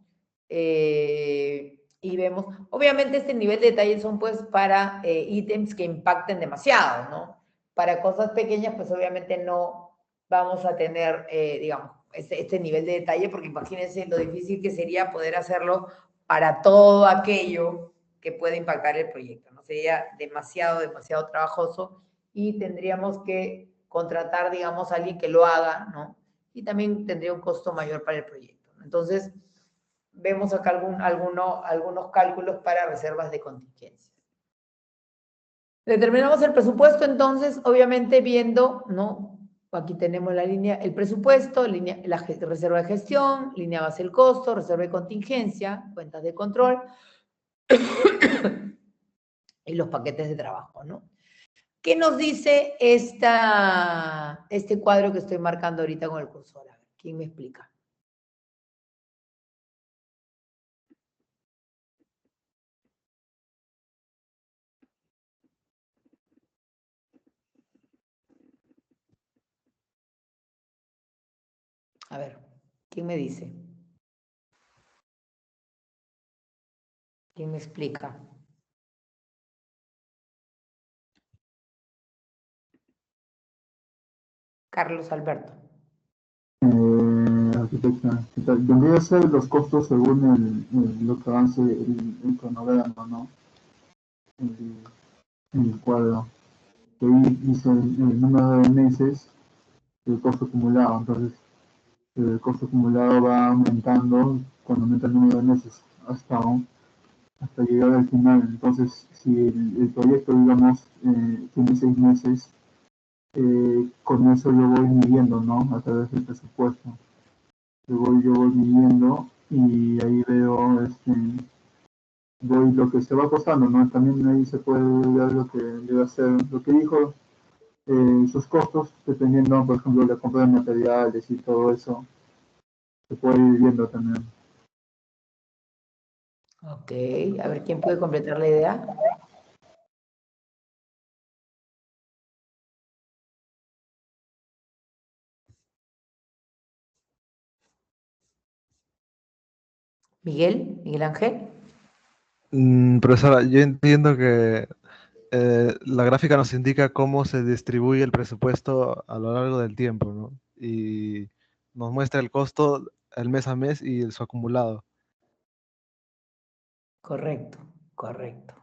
Y vemos, obviamente este nivel de detalle son pues para ítems que impacten demasiado, ¿no? Para cosas pequeñas, pues obviamente no vamos a tener, digamos, este nivel de detalle, porque imagínense lo difícil que sería poder hacerlo para todo aquello que puede impactar el proyecto, ¿no? Sería demasiado trabajoso y tendríamos que contratar, digamos, a alguien que lo haga, ¿no? Y también tendría un costo mayor para el proyecto, ¿no? Entonces, vemos acá algunos cálculos para reservas de contingencia. Determinamos el presupuesto, entonces, obviamente viendo, ¿no? Aquí tenemos la línea, el presupuesto, la reserva de gestión, línea base del costo, reserva de contingencia, cuentas de control y los paquetes de trabajo, ¿no? ¿Qué nos dice este cuadro que estoy marcando ahorita con el cursor? A ver, ¿quién me explica? A ver, ¿quién me dice? ¿Quién me explica? Carlos Alberto.
Arquitecta, ¿qué tal? Vendría a ser los costos según lo que avance el cronograma, ¿no? El cuadro. Que ahí dice el número de meses, el costo acumulado. Entonces, el costo acumulado va aumentando cuando aumenta el número de meses hasta llegar al final. Entonces, si el proyecto, digamos, tiene 6 meses, con eso yo voy midiendo, ¿no? A través del presupuesto. Yo voy midiendo y ahí veo voy lo que se va costando, ¿no? También ahí se puede ver lo que debe hacer, lo que dijo, sus costos, dependiendo, por ejemplo, de la compra de materiales y todo eso, se puede ir viendo también.
Ok, a ver, ¿quién puede completar la idea? Miguel Ángel.
Profesora, yo entiendo que la gráfica nos indica cómo se distribuye el presupuesto a lo largo del tiempo, ¿no? Y nos muestra el costo el mes a mes y su acumulado.
Correcto, correcto.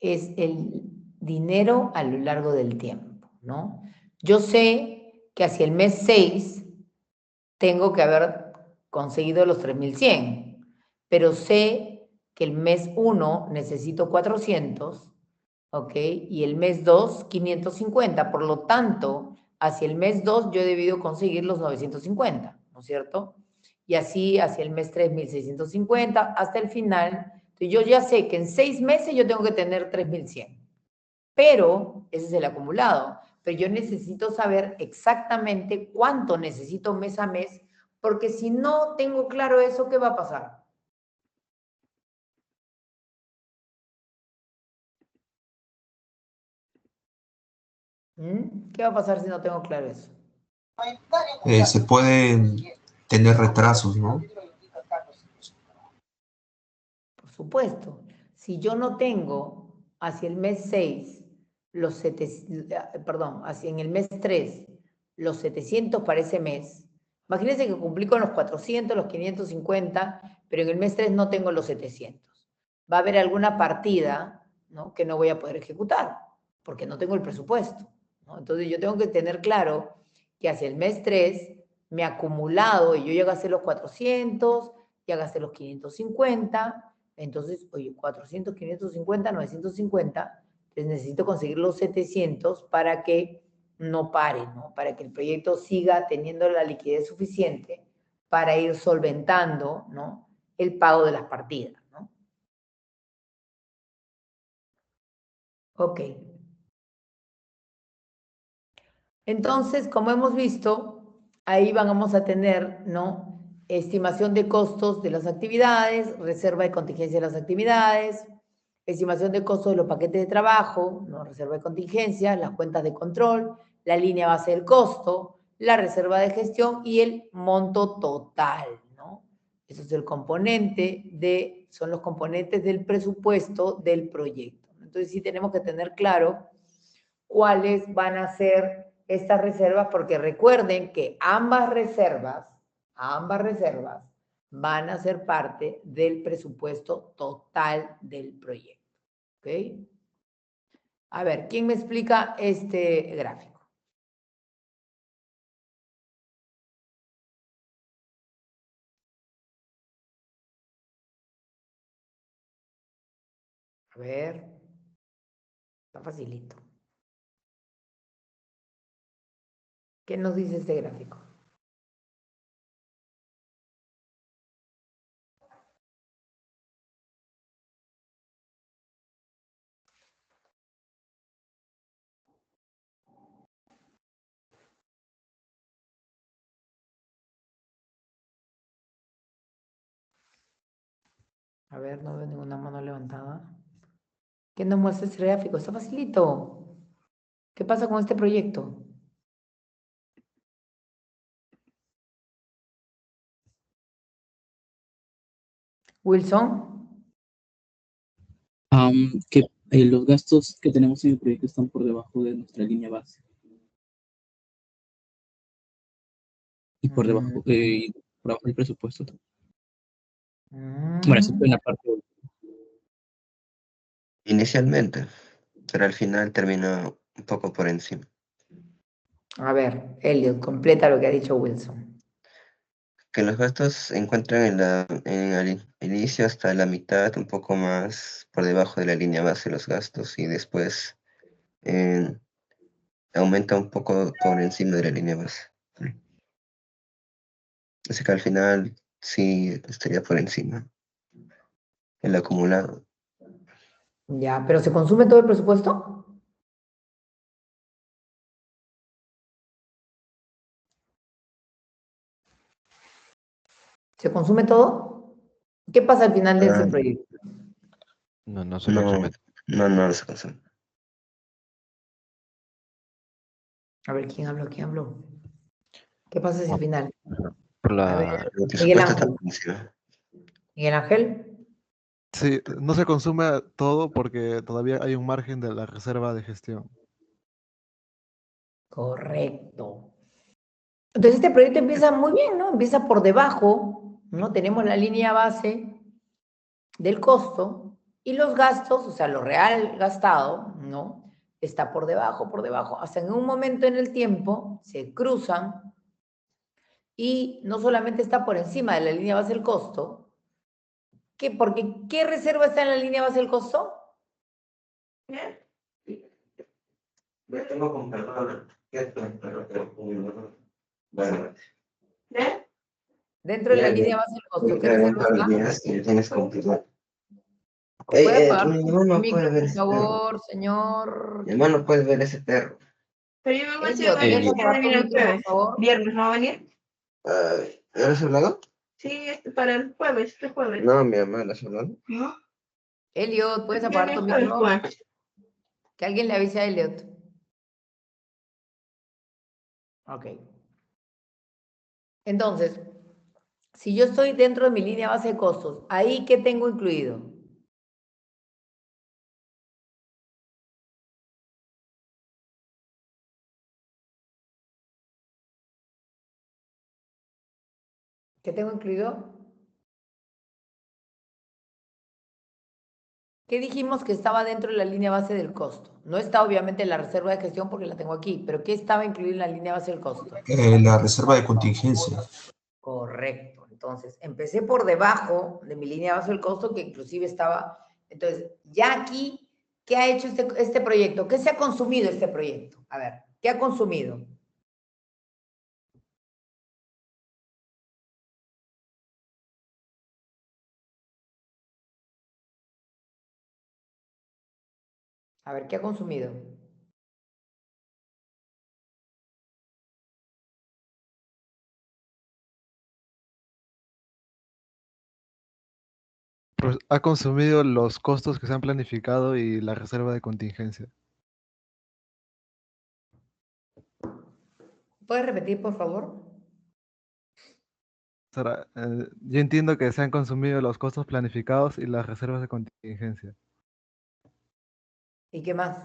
Es el dinero a lo largo del tiempo. ¿no? Yo sé que hacia el mes 6 tengo que haber conseguido los 3.100, pero sé que el mes 1 necesito 400, ¿ok? Y el mes 2, 550. Por lo tanto, hacia el mes 2 yo he debido conseguir los 950, ¿no es cierto? Y así hacia el mes 3, 1.650, hasta el final. Entonces yo ya sé que en 6 meses yo tengo que tener 3.100. Pero ese es el acumulado. Pero yo necesito saber exactamente cuánto necesito mes a mes, porque si no tengo claro eso, ¿qué va a pasar? ¿Qué va a pasar si no tengo claro eso?
Se pueden tener retrasos, ¿no?
Por supuesto. Si yo no tengo hacia el mes 6, hacia en el mes 3, los 700 para ese mes. Imagínense que cumplí con los 400, los 550, pero en el mes 3 no tengo los 700. Va a haber alguna partida, ¿no?, que no voy a poder ejecutar, porque no tengo el presupuesto, ¿no? Entonces yo tengo que tener claro que hacia el mes 3 me he acumulado y yo ya gasté los 400, ya gasté los 550, entonces, oye, 400, 550, 950, entonces necesito conseguir los 700 para que no pare, ¿no? Para que el proyecto siga teniendo la liquidez suficiente para ir solventando, ¿no?, el pago de las partidas, ¿no? Ok. Entonces, como hemos visto, ahí vamos a tener, ¿no?, estimación de costos de las actividades, reserva de contingencia de las actividades, estimación de costos de los paquetes de trabajo, ¿no?, reserva de contingencia, las cuentas de control, la línea base del costo, la reserva de gestión y el monto total, ¿no? Eso es el componente son los componentes del presupuesto del proyecto. Entonces sí tenemos que tener claro cuáles van a ser estas reservas, porque recuerden que ambas reservas van a ser parte del presupuesto total del proyecto. ¿Ok? A ver, ¿quién me explica este gráfico? A ver, está facilito. ¿Qué nos dice este gráfico? A ver, no veo ninguna mano levantada. ¿Qué nos muestra este gráfico? Está facilito. ¿Qué pasa con este proyecto? Wilson.
Que los gastos que tenemos en el proyecto están por debajo de nuestra línea base. Y por debajo, del presupuesto. Bueno, eso fue en la parte.
Inicialmente, pero al final termina un poco por encima.
A ver, Elliot, completa lo que ha dicho Wilson.
Que los gastos se encuentran en el inicio hasta la mitad, un poco más por debajo de la línea base los gastos, y después aumenta un poco por encima de la línea base. Así que al final sí estaría por encima, el acumulado.
Ya, ¿pero se consume todo el presupuesto? ¿Se consume todo? ¿Qué pasa al final de ese proyecto?
No se consume.
No se consume.
A ver, ¿quién habló? ¿Qué pasa hacia el final?
A
ver,
El
Miguel
presupuesto está
Ángel.
por encima.
Miguel Ángel.
Sí, no se consume todo porque todavía hay un margen de la reserva de gestión.
Correcto. Entonces este proyecto empieza muy bien, ¿no? Empieza por debajo, ¿no? Tenemos la línea base del costo y los gastos, o sea, lo real gastado, ¿no?, está por debajo, hasta en un momento en el tiempo se cruzan y no solamente está por encima de la línea base del costo, porque ¿qué reserva está en la línea base del costo?
Yo tengo comprado bueno,
Dentro de la línea base del costo, ¿qué reserva está?
Tienes comprado.
¿Puede apagar
Mi
su
hermano
micro,
puede ver
por
ese perro.
favor, señor?
Mi hermano puede ver ese perro.
Pero yo me voy
Elliot,
a
¿puedes
venir,
apagar tu
el
micro, por
jueves.
favor?
Viernes, ¿no va a venir?
¿Eres hablado?
Sí, para el jueves, este jueves.
No, mi hermano es hablado.
¿No?
Elliot, ¿puedes apagar tu
Viernes,
micro?
jueves.
Que alguien le avise a Elliot. Ok. Entonces, si yo estoy dentro de mi línea base de costos, ¿ahí qué tengo incluido? ¿Qué tengo incluido? ¿Qué dijimos que estaba dentro de la línea base del costo? No está obviamente la reserva de gestión porque la tengo aquí, pero ¿qué estaba incluido en la línea base del costo?
La reserva de contingencia.
Correcto. Entonces, empecé por debajo de mi línea base del costo, que inclusive estaba... Entonces, ya aquí, ¿qué ha hecho este proyecto? ¿Qué se ha consumido este proyecto? A ver, ¿qué ha consumido? A ver, ¿qué ha consumido?
Pues ha consumido los costos que se han planificado y la reserva de contingencia.
¿Puedes repetir, por favor?
Sara, yo entiendo que se han consumido los costos planificados y las reservas de contingencia.
¿Y qué más?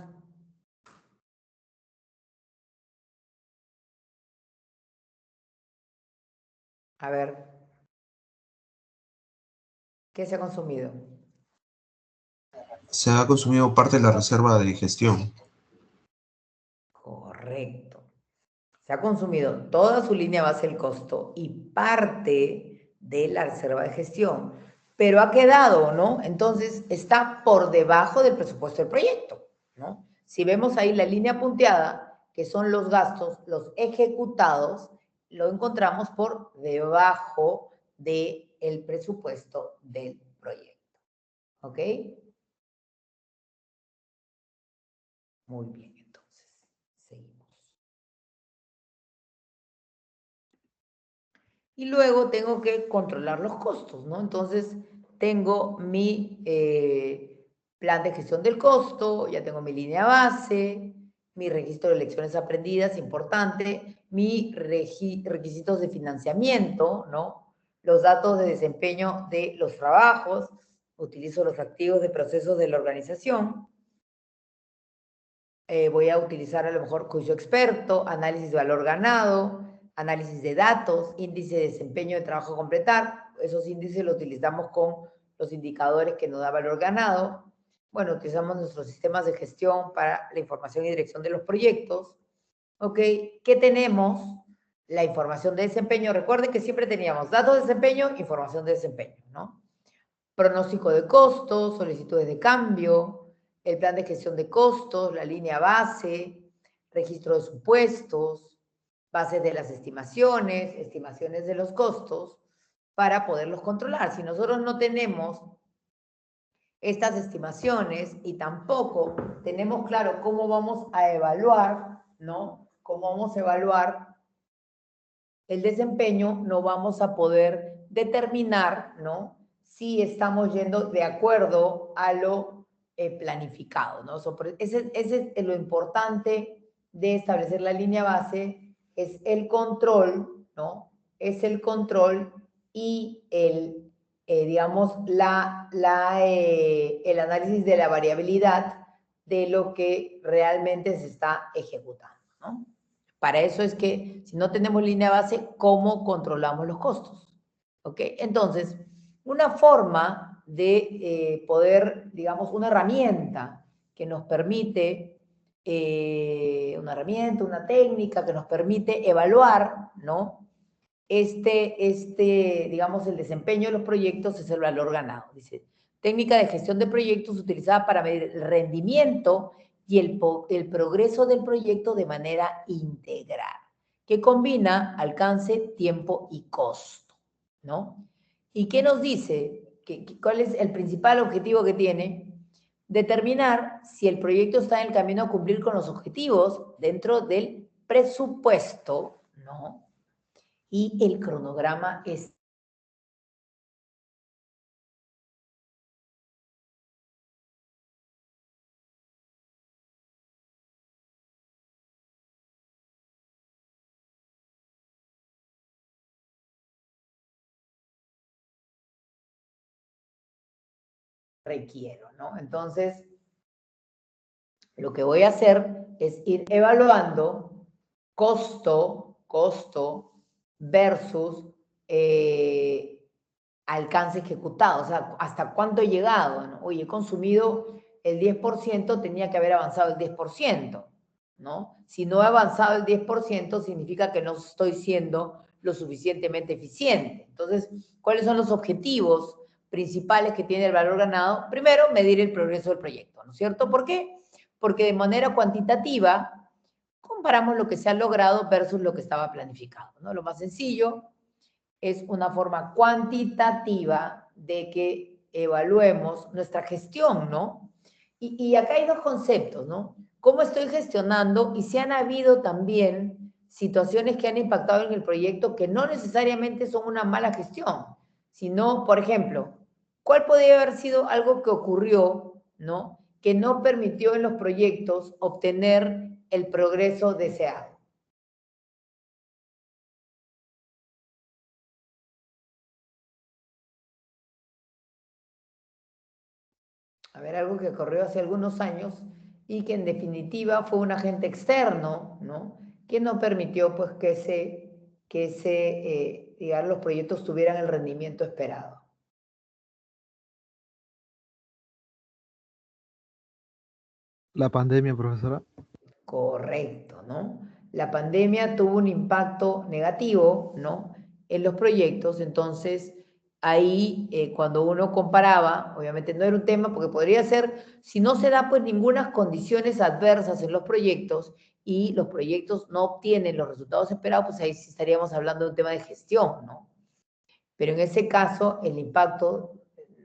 A ver, ¿qué se ha consumido?
Se ha consumido parte de la reserva de gestión.
Correcto. Se ha consumido toda su línea base del costo y parte de la reserva de gestión, pero ha quedado, ¿no? Entonces está por debajo del presupuesto del proyecto, ¿no? Si vemos ahí la línea punteada, que son los gastos, los ejecutados, lo encontramos por debajo del presupuesto del proyecto. ¿Ok? Muy bien, entonces, seguimos. Y luego tengo que controlar los costos, ¿no? Entonces, tengo mi plan de gestión del costo, ya tengo mi línea base, mi registro de lecciones aprendidas, importante, mis requisitos de financiamiento, ¿no? Los datos de desempeño de los trabajos, utilizo los activos de procesos de la organización, voy a utilizar a lo mejor juicio experto, análisis de valor ganado, análisis de datos, índice de desempeño de trabajo a completar. Esos índices los utilizamos con los indicadores que nos da valor ganado. Bueno, utilizamos nuestros sistemas de gestión para la información y dirección de los proyectos. ¿Ok? ¿Qué tenemos? La información de desempeño. Recuerden que siempre teníamos datos de desempeño, información de desempeño, ¿no? Pronóstico de costos, solicitudes de cambio, el plan de gestión de costos, la línea base, registro de supuestos, bases de las estimaciones, estimaciones de los costos, para poderlos controlar. Si nosotros no tenemos estas estimaciones y tampoco tenemos claro cómo vamos a evaluar, ¿no? Cómo vamos a evaluar el desempeño, no vamos a poder determinar, ¿no? Si estamos yendo de acuerdo a lo planificado, ¿no? Ese es lo importante de establecer la línea base, es el control, ¿no? Es el control y digamos, el análisis de la variabilidad de lo que realmente se está ejecutando, ¿no? Para eso es que, si no tenemos línea base, ¿cómo controlamos los costos? ¿Ok? Entonces, una forma de poder, digamos, una herramienta que nos permite una herramienta, una técnica que nos permite evaluar, ¿no? Digamos, el desempeño de los proyectos es el valor ganado. Dice, técnica de gestión de proyectos utilizada para medir el rendimiento y el progreso del proyecto de manera integral, que combina alcance, tiempo y costo, ¿no? ¿Y qué nos dice? ¿Cuál es el principal objetivo que tiene? Determinar si el proyecto está en el camino a cumplir con los objetivos dentro del presupuesto, ¿no? Y el cronograma es requiero, ¿no? Entonces, lo que voy a hacer es ir evaluando costo versus alcance ejecutado, o sea, hasta cuánto he llegado, ¿no? Oye, he consumido el 10%, tenía que haber avanzado el 10%, ¿no? Si no he avanzado el 10%, significa que no estoy siendo lo suficientemente eficiente. Entonces, ¿cuáles son los objetivos principales que tiene el valor ganado? Primero, medir el progreso del proyecto, ¿no es cierto? ¿Por qué? Porque de manera cuantitativa comparamos lo que se ha logrado versus lo que estaba planificado, ¿no? Lo más sencillo es una forma cuantitativa de que evaluemos nuestra gestión, ¿no? Y acá hay dos conceptos, ¿no? ¿Cómo estoy gestionando? Y si han habido también situaciones que han impactado en el proyecto que no necesariamente son una mala gestión, sino, por ejemplo, ¿cuál podría haber sido algo que ocurrió, ¿no? Que no permitió en los proyectos obtener el progreso deseado? A ver, algo que ocurrió hace algunos años y que en definitiva fue un agente externo, ¿no? Que no permitió pues digamos, los proyectos tuvieran el rendimiento esperado.
La pandemia, profesora.
Correcto, ¿no? La pandemia tuvo un impacto negativo, ¿no? En los proyectos, entonces ahí cuando uno comparaba, obviamente no era un tema porque podría ser, si no se da pues ninguna condiciones adversas en los proyectos y los proyectos no obtienen los resultados esperados, pues ahí sí estaríamos hablando de un tema de gestión, ¿no? Pero en ese caso el impacto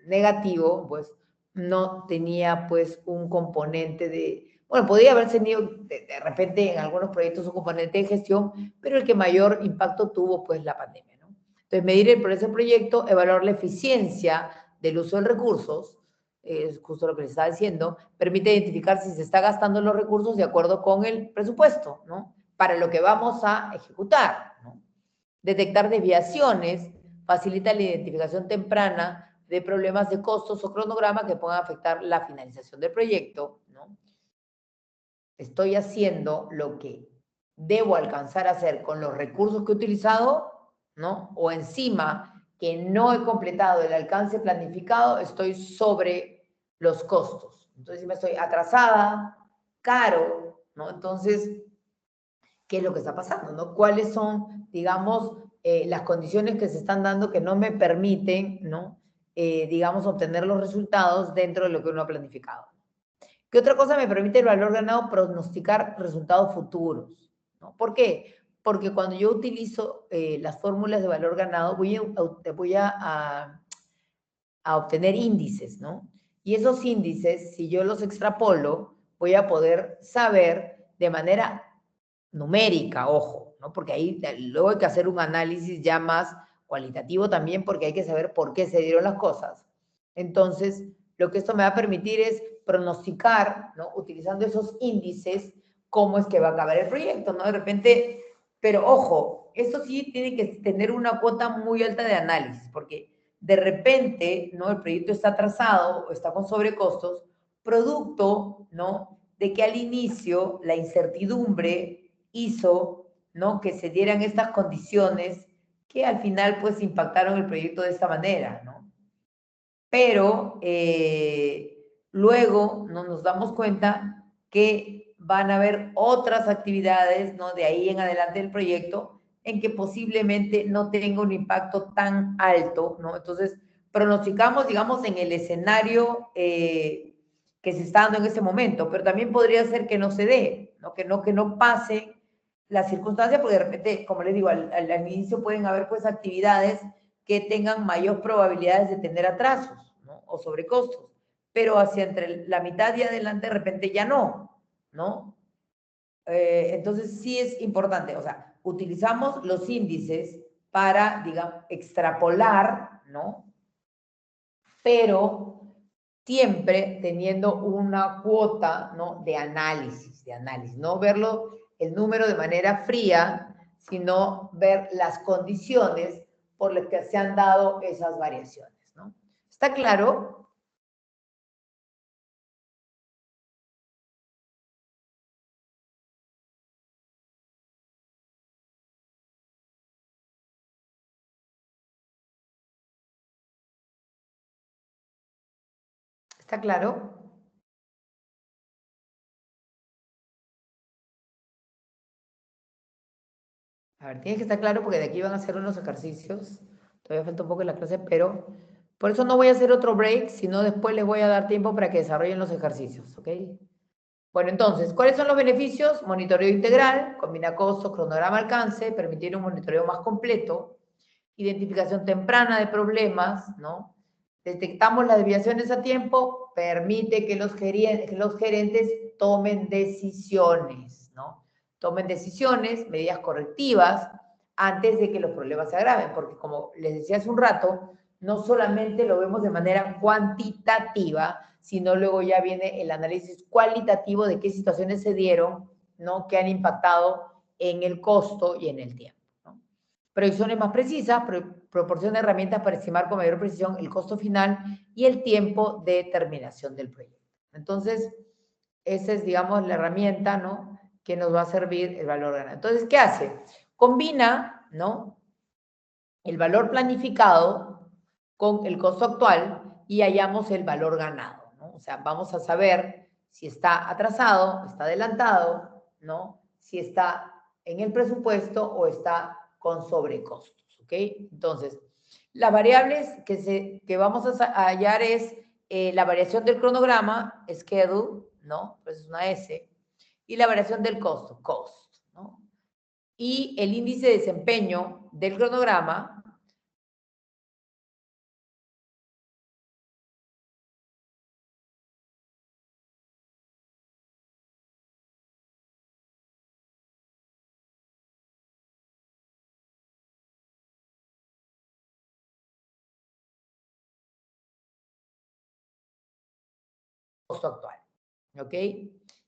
negativo pues no tenía pues un componente de, bueno, podría haber tenido de repente en algunos proyectos un componente de gestión, pero el que mayor impacto tuvo pues la pandemia, ¿no? Entonces medir el progreso del proyecto, evaluar la eficiencia del uso de recursos, es justo lo que les estaba diciendo, permite identificar si se está gastando los recursos de acuerdo con el presupuesto, ¿no? Para lo que vamos a ejecutar, ¿no? Detectar desviaciones, facilita la identificación temprana de problemas de costos o cronograma que puedan afectar la finalización del proyecto, ¿no? Estoy haciendo lo que debo alcanzar a hacer con los recursos que he utilizado, ¿no? O encima que no he completado el alcance planificado, estoy sobre los costos. Entonces, si me estoy atrasada, caro, ¿no? Entonces, ¿qué es lo que está pasando, no? ¿Cuáles son, digamos, las condiciones que se están dando que no me permiten, ¿no? Digamos, obtener los resultados dentro de lo que uno ha planificado? ¿Qué otra cosa me permite el valor ganado? Pronosticar resultados futuros, ¿no? ¿Por qué? Porque cuando yo utilizo las fórmulas de valor ganado, voy a obtener índices, ¿no? Y esos índices, si yo los extrapolo, voy a poder saber de manera numérica, ojo, ¿no? Porque ahí luego hay que hacer un análisis ya más cualitativo también, porque hay que saber por qué se dieron las cosas. Entonces, lo que esto me va a permitir es pronosticar, ¿no? Utilizando esos índices, cómo es que va a acabar el proyecto, ¿no? De repente, pero ojo, esto sí tiene que tener una cuota muy alta de análisis, porque de repente, ¿no? El proyecto está atrasado o está con sobrecostos, producto, ¿no? De que al inicio la incertidumbre hizo, ¿no? Que se dieran estas condiciones que al final pues impactaron el proyecto de esta manera, ¿no? Pero luego nos damos cuenta que van a haber otras actividades, ¿no? De ahí en adelante del proyecto, en que posiblemente no tenga un impacto tan alto, ¿no? Entonces, pronosticamos, digamos, en el escenario que se está dando en ese momento, pero también podría ser que no se dé, ¿no? Que no pase la circunstancia, porque de repente, como les digo, al inicio pueden haber pues actividades que tengan mayor probabilidades de tener atrasos, ¿no? O sobrecostos, pero hacia entre la mitad y adelante de repente ya no, ¿no? Entonces sí es importante, o sea, utilizamos los índices para, digamos, extrapolar, ¿no? Pero siempre teniendo una cuota, ¿no? De análisis, no verlo el número de manera fría, sino ver las condiciones por las que se han dado esas variaciones, ¿no? ¿Está claro? ¿Está claro? A ver, tiene que estar claro porque de aquí van a hacer unos ejercicios. Todavía falta un poco en la clase, pero por eso no voy a hacer otro break, sino después les voy a dar tiempo para que desarrollen los ejercicios, ¿ok? Bueno, entonces, ¿cuáles son los beneficios? Monitoreo integral, combina costos, cronograma, alcance, permitir un monitoreo más completo, identificación temprana de problemas, ¿no? Detectamos las desviaciones a tiempo, permite que los gerentes tomen decisiones, ¿no? Tomen decisiones, medidas correctivas, antes de que los problemas se agraven, porque como les decía hace un rato, no solamente lo vemos de manera cuantitativa, sino luego ya viene el análisis cualitativo de qué situaciones se dieron, ¿no? Que han impactado en el costo y en el tiempo, ¿no? Proyecciones más precisas, proporciona herramientas para estimar con mayor precisión el costo final y el tiempo de terminación del proyecto. Entonces, esa es, digamos, la herramienta, ¿no? Que nos va a servir el valor ganado. Entonces, ¿qué hace? Combina, ¿no? El valor planificado con el costo actual y hallamos el valor ganado, ¿no? O sea, vamos a saber si está atrasado, está adelantado, ¿no? Si está en el presupuesto o está con sobrecostos, ¿ok? Entonces, las variables que vamos a hallar es la variación del cronograma, schedule, ¿no? Pues es una S, y la variación del costo, cost, ¿no? Y el índice de desempeño del cronograma, costo actual, ¿ok?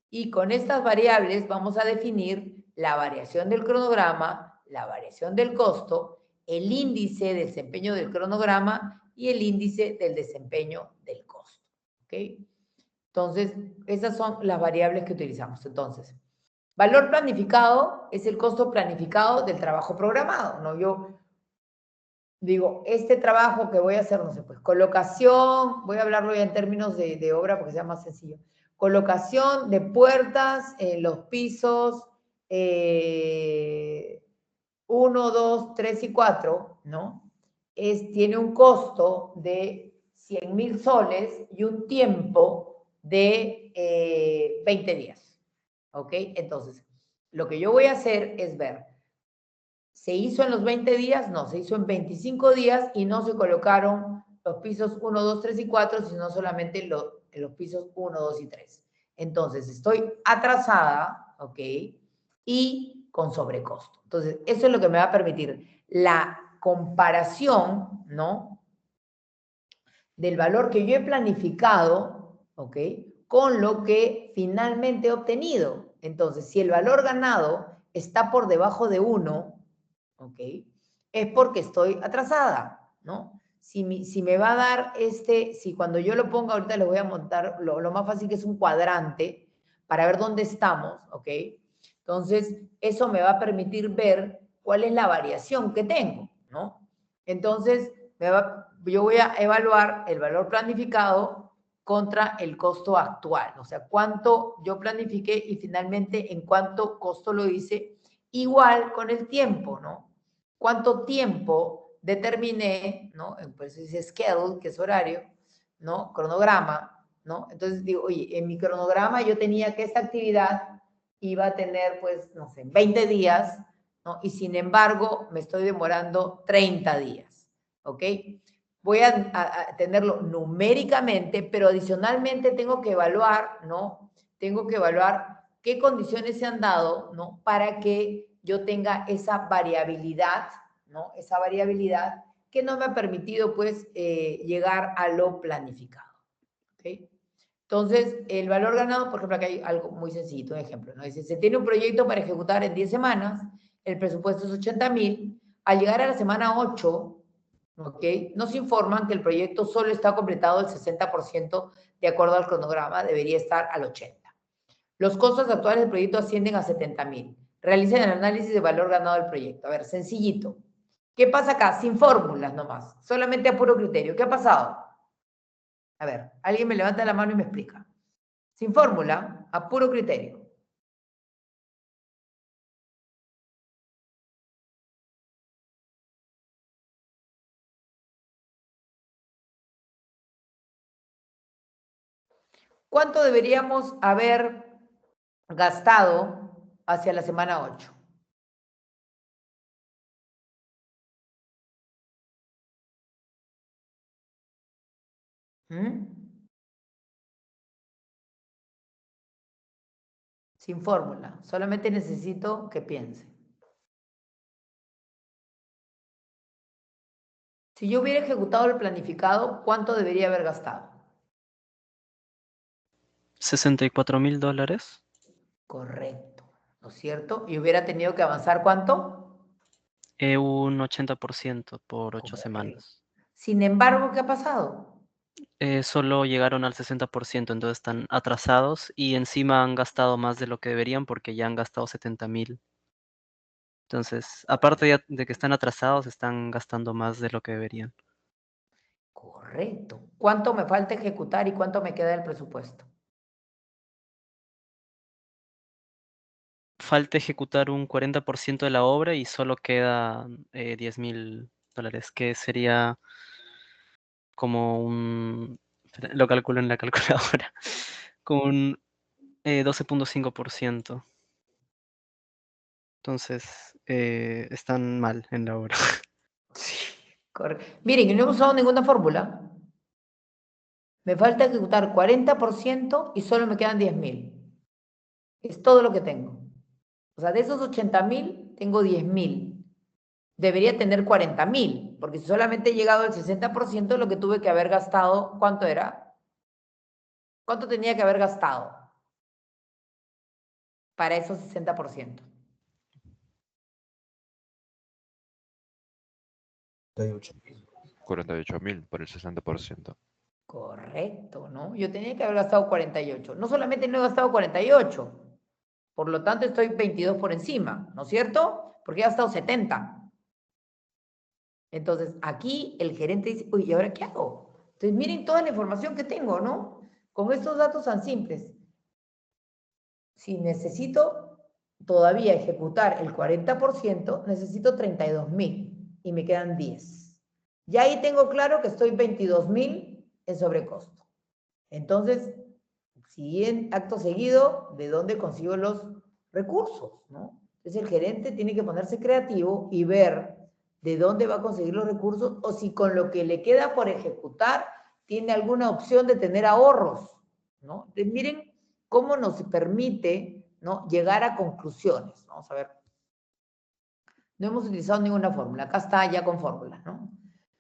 Y con estas variables vamos a definir la variación del cronograma, la variación del costo, el índice de desempeño del cronograma y el índice del desempeño del costo, ¿ok? Entonces, esas son las variables que utilizamos. Entonces, valor planificado es el costo planificado del trabajo programado, ¿no? Yo digo, este trabajo que voy a hacer, no sé, pues colocación, voy a hablarlo ya en términos de obra porque sea más sencillo. Colocación de puertas en los pisos 1, 2, 3 y 4, ¿no? Tiene un costo de 100.000 soles y un tiempo de 20 días, ¿ok? Entonces, lo que yo voy a hacer es ver, ¿se hizo en los 20 días? No, se hizo en 25 días y no se colocaron los pisos 1, 2, 3 y 4, sino solamente los pisos 1, 2 y 3. Entonces, estoy atrasada, ¿ok? Y con sobrecosto. Entonces, eso es lo que me va a permitir la comparación, ¿no? Del valor que yo he planificado, ¿ok? Con lo que finalmente he obtenido. Entonces, si el valor ganado está por debajo de 1, ¿ok? Es porque estoy atrasada, ¿no? Si me va a dar si cuando yo lo ponga, ahorita les voy a montar, lo más fácil que es un cuadrante para ver dónde estamos, ¿ok? Entonces, eso me va a permitir ver cuál es la variación que tengo, ¿no? Entonces, yo voy a evaluar el valor planificado contra el costo actual. O sea, cuánto yo planifiqué y finalmente en cuánto costo lo hice, igual con el tiempo, ¿no? Cuánto tiempo determiné, ¿no? Pues dice schedule, que es horario, ¿no? Cronograma, ¿no? Entonces digo, oye, en mi cronograma yo tenía que esta actividad iba a tener, pues, no sé, 20 días, ¿no? Y sin embargo, me estoy demorando 30 días, ¿ok? Voy a tenerlo numéricamente, pero adicionalmente tengo que evaluar, ¿no? Tengo que evaluar qué condiciones se han dado, ¿no? Para que yo tenga esa variabilidad, ¿no? Esa variabilidad que no me ha permitido, pues, llegar a lo planificado, ¿ok? Entonces, el valor ganado, por ejemplo, aquí hay algo muy sencillo, un ejemplo, ¿no? Dice, se tiene un proyecto para ejecutar en 10 semanas, el presupuesto es 80,000, al llegar a la semana 8, ¿ok? Nos informan que el proyecto solo está completado el 60% de acuerdo al cronograma, debería estar al 80%. Los costos actuales del proyecto ascienden a 70,000. Realicen el análisis de valor ganado del proyecto. A ver, sencillito. ¿Qué pasa acá? Sin fórmulas nomás, solamente a puro criterio. ¿Qué ha pasado? A ver, alguien me levanta la mano y me explica. Sin fórmula, a puro criterio. ¿Cuánto deberíamos haber gastado hacia la semana 8? Sin fórmula, solamente necesito que piense. Si yo hubiera ejecutado el planificado, ¿cuánto debería haber gastado?
$64,000.
Correcto, ¿no es cierto? Y hubiera tenido que avanzar ¿cuánto?
Un 80% por 8
Correcto.
semanas.
Sin embargo, ¿qué ha pasado?
Solo llegaron al 60%, entonces están atrasados y encima han gastado más de lo que deberían porque ya han gastado 70,000. Entonces, aparte de que están atrasados, están gastando más de lo que deberían.
Correcto. ¿Cuánto me falta ejecutar y cuánto me queda del presupuesto?
Falta ejecutar un 40% de la obra y solo queda $10,000, que sería como un... Lo calculo en la calculadora. Como un 12.5%. Entonces, están mal en la obra.
Miren, y no he usado ninguna fórmula. Me falta ejecutar 40% y solo me quedan 10,000. Es todo lo que tengo. O sea, de esos 80,000, tengo 10,000. Debería tener 40,000, porque si solamente he llegado al 60%, lo que tuve que haber gastado, ¿cuánto era? ¿Cuánto tenía que haber gastado para esos 60%?
48,000 por el 60%.
Correcto, ¿no? Yo tenía que haber gastado 48. No solamente no he gastado 48, por lo tanto estoy 22 por encima, ¿no es cierto? Porque he gastado 70. Entonces, aquí el gerente dice, uy, ¿y ahora qué hago? Entonces, miren toda la información que tengo, ¿no? Con estos datos tan simples. Si necesito todavía ejecutar el 40%, necesito 32,000 y me quedan 10. Ya ahí tengo claro que estoy 22,000 en sobrecosto. Entonces, si acto seguido, ¿de dónde consigo los recursos? ¿No? Entonces, el gerente tiene que ponerse creativo y ver de dónde va a conseguir los recursos o si con lo que le queda por ejecutar tiene alguna opción de tener ahorros, ¿no? Entonces, miren cómo nos permite, ¿no?, llegar a conclusiones. Vamos a ver. No hemos utilizado ninguna fórmula. Acá está ya con fórmula, ¿no?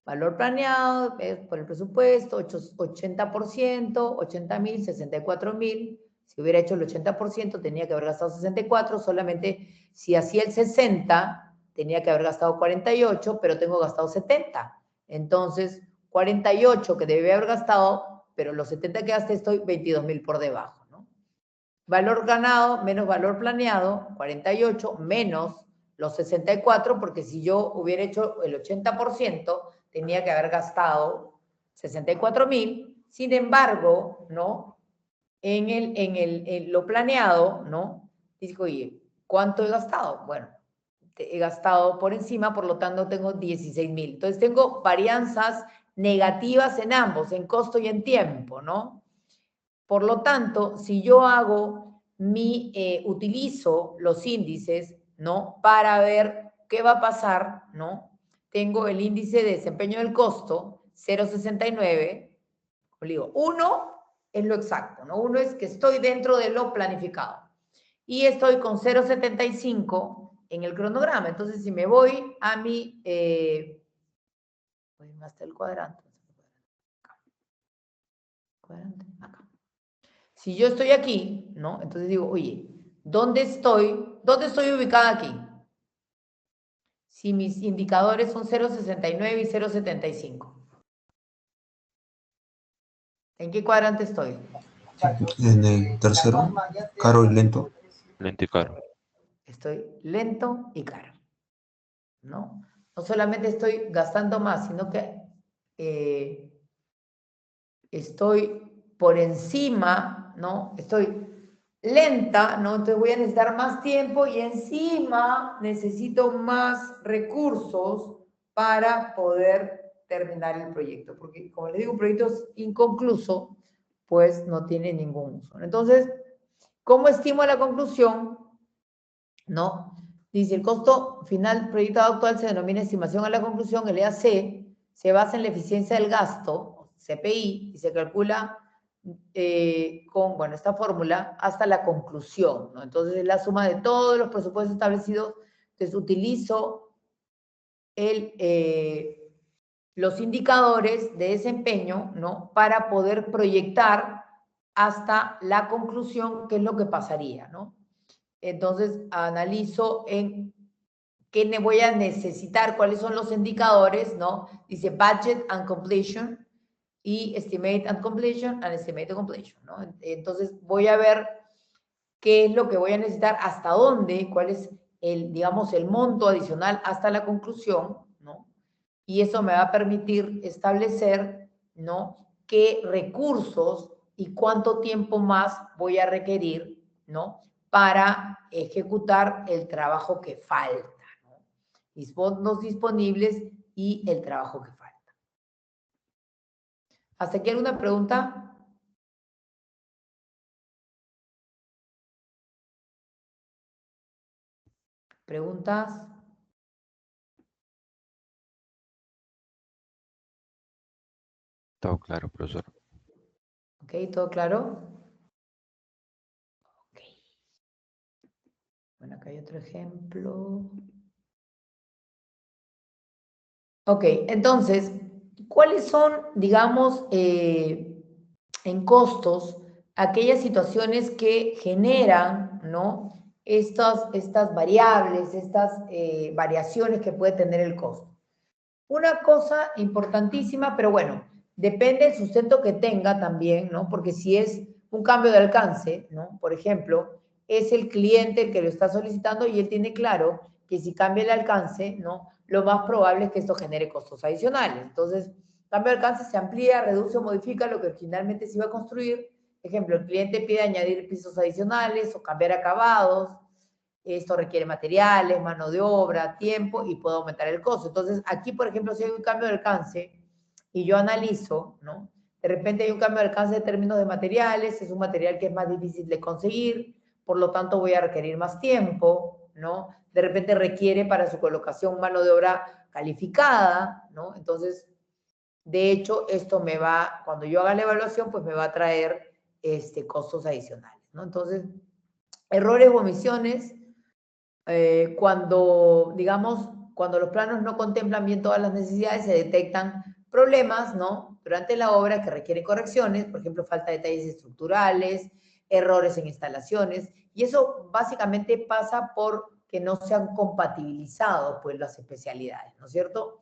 Valor planeado por el presupuesto, 80%, 80,000, 64,000. Si hubiera hecho el 80%, tenía que haber gastado 64. Solamente si hacía el 60, tenía que haber gastado 48, pero tengo gastado 70. Entonces, 48 que debía haber gastado, pero los 70 que gasté estoy 22,000 por debajo, ¿no? Valor ganado menos valor planeado, 48, menos los 64, porque si yo hubiera hecho el 80%, tenía que haber gastado 64,000, Sin embargo, ¿no? En lo planeado, ¿no? Digo, oye, ¿cuánto he gastado? Bueno, he gastado por encima, por lo tanto tengo 16.000. Entonces tengo varianzas negativas en ambos, en costo y en tiempo, ¿no? Por lo tanto, si yo utilizo los índices, ¿no? Para ver qué va a pasar, ¿no? Tengo el índice de desempeño del costo, 0,69. Digo, 1 es lo exacto, ¿no? 1 es que estoy dentro de lo planificado. Y estoy con 0,75 en el cronograma. Entonces, si me voy a mi... voy hasta el cuadrante. Acá. Si yo estoy aquí, ¿no? Entonces digo, oye, ¿dónde estoy ubicada aquí? Si mis indicadores son 0,69 y 0,75. ¿En qué cuadrante estoy?
En el tercero, caro y lento.
Lento y caro.
Estoy lento y caro, ¿no? No solamente estoy gastando más, sino que estoy por encima, ¿no? Estoy lenta, ¿no? Entonces voy a necesitar más tiempo y encima necesito más recursos para poder terminar el proyecto. Porque, como les digo, un proyecto es inconcluso, pues no tiene ningún uso. Entonces, ¿cómo estimo la conclusión? ¿No? Dice, el costo final proyectado actual se denomina estimación a la conclusión, el EAC, se basa en la eficiencia del gasto, CPI, y se calcula con, bueno, esta fórmula hasta la conclusión, ¿no? Entonces, es la suma de todos los presupuestos establecidos. Entonces, utilizo los indicadores de desempeño, ¿no? Para poder proyectar hasta la conclusión qué es lo que pasaría, ¿no? Entonces, analizo en qué voy a necesitar, cuáles son los indicadores, ¿no? Dice budget and completion y estimate and completion and estimate completion, ¿no? Entonces, voy a ver qué es lo que voy a necesitar, hasta dónde, cuál es digamos, el monto adicional hasta la conclusión, ¿no? Y eso me va a permitir establecer, ¿no? Qué recursos y cuánto tiempo más voy a requerir, ¿no? Para ejecutar el trabajo que falta, ¿no? Mis fondos disponibles y el trabajo que falta. ¿Hasta aquí alguna pregunta? ¿Preguntas?
Todo claro, profesor.
¿Ok? ¿Todo claro? Ok. Bueno, acá hay otro ejemplo. Ok, entonces, ¿cuáles son, digamos, en costos, aquellas situaciones que generan, ¿no? Estas variables, estas variaciones que puede tener el costo? Una cosa importantísima, pero bueno, depende del sustento que tenga también, ¿no? Porque si es un cambio de alcance, ¿no? Por ejemplo, es el cliente el que lo está solicitando y él tiene claro que si cambia el alcance, ¿no? Lo más probable es que esto genere costos adicionales. Entonces, cambio de alcance se amplía, reduce o modifica lo que originalmente se iba a construir. Ejemplo, el cliente pide añadir pisos adicionales o cambiar acabados. Esto requiere materiales, mano de obra, tiempo y puede aumentar el costo. Entonces, aquí, por ejemplo, si hay un cambio de alcance y yo analizo, ¿no? De repente hay un cambio de alcance en términos de materiales, es un material que es más difícil de conseguir, por lo tanto voy a requerir más tiempo, ¿no? De repente requiere para su colocación mano de obra calificada, ¿no? Entonces, de hecho, esto me va, cuando yo haga la evaluación, pues me va a traer costos adicionales, ¿no? Entonces, errores o omisiones, cuando, digamos, cuando los planos no contemplan bien todas las necesidades, se detectan problemas, ¿no? Durante la obra que requieren correcciones, por ejemplo, falta de detalles estructurales, errores en instalaciones, y eso básicamente pasa por que no se han compatibilizado, pues, las especialidades, ¿no es cierto?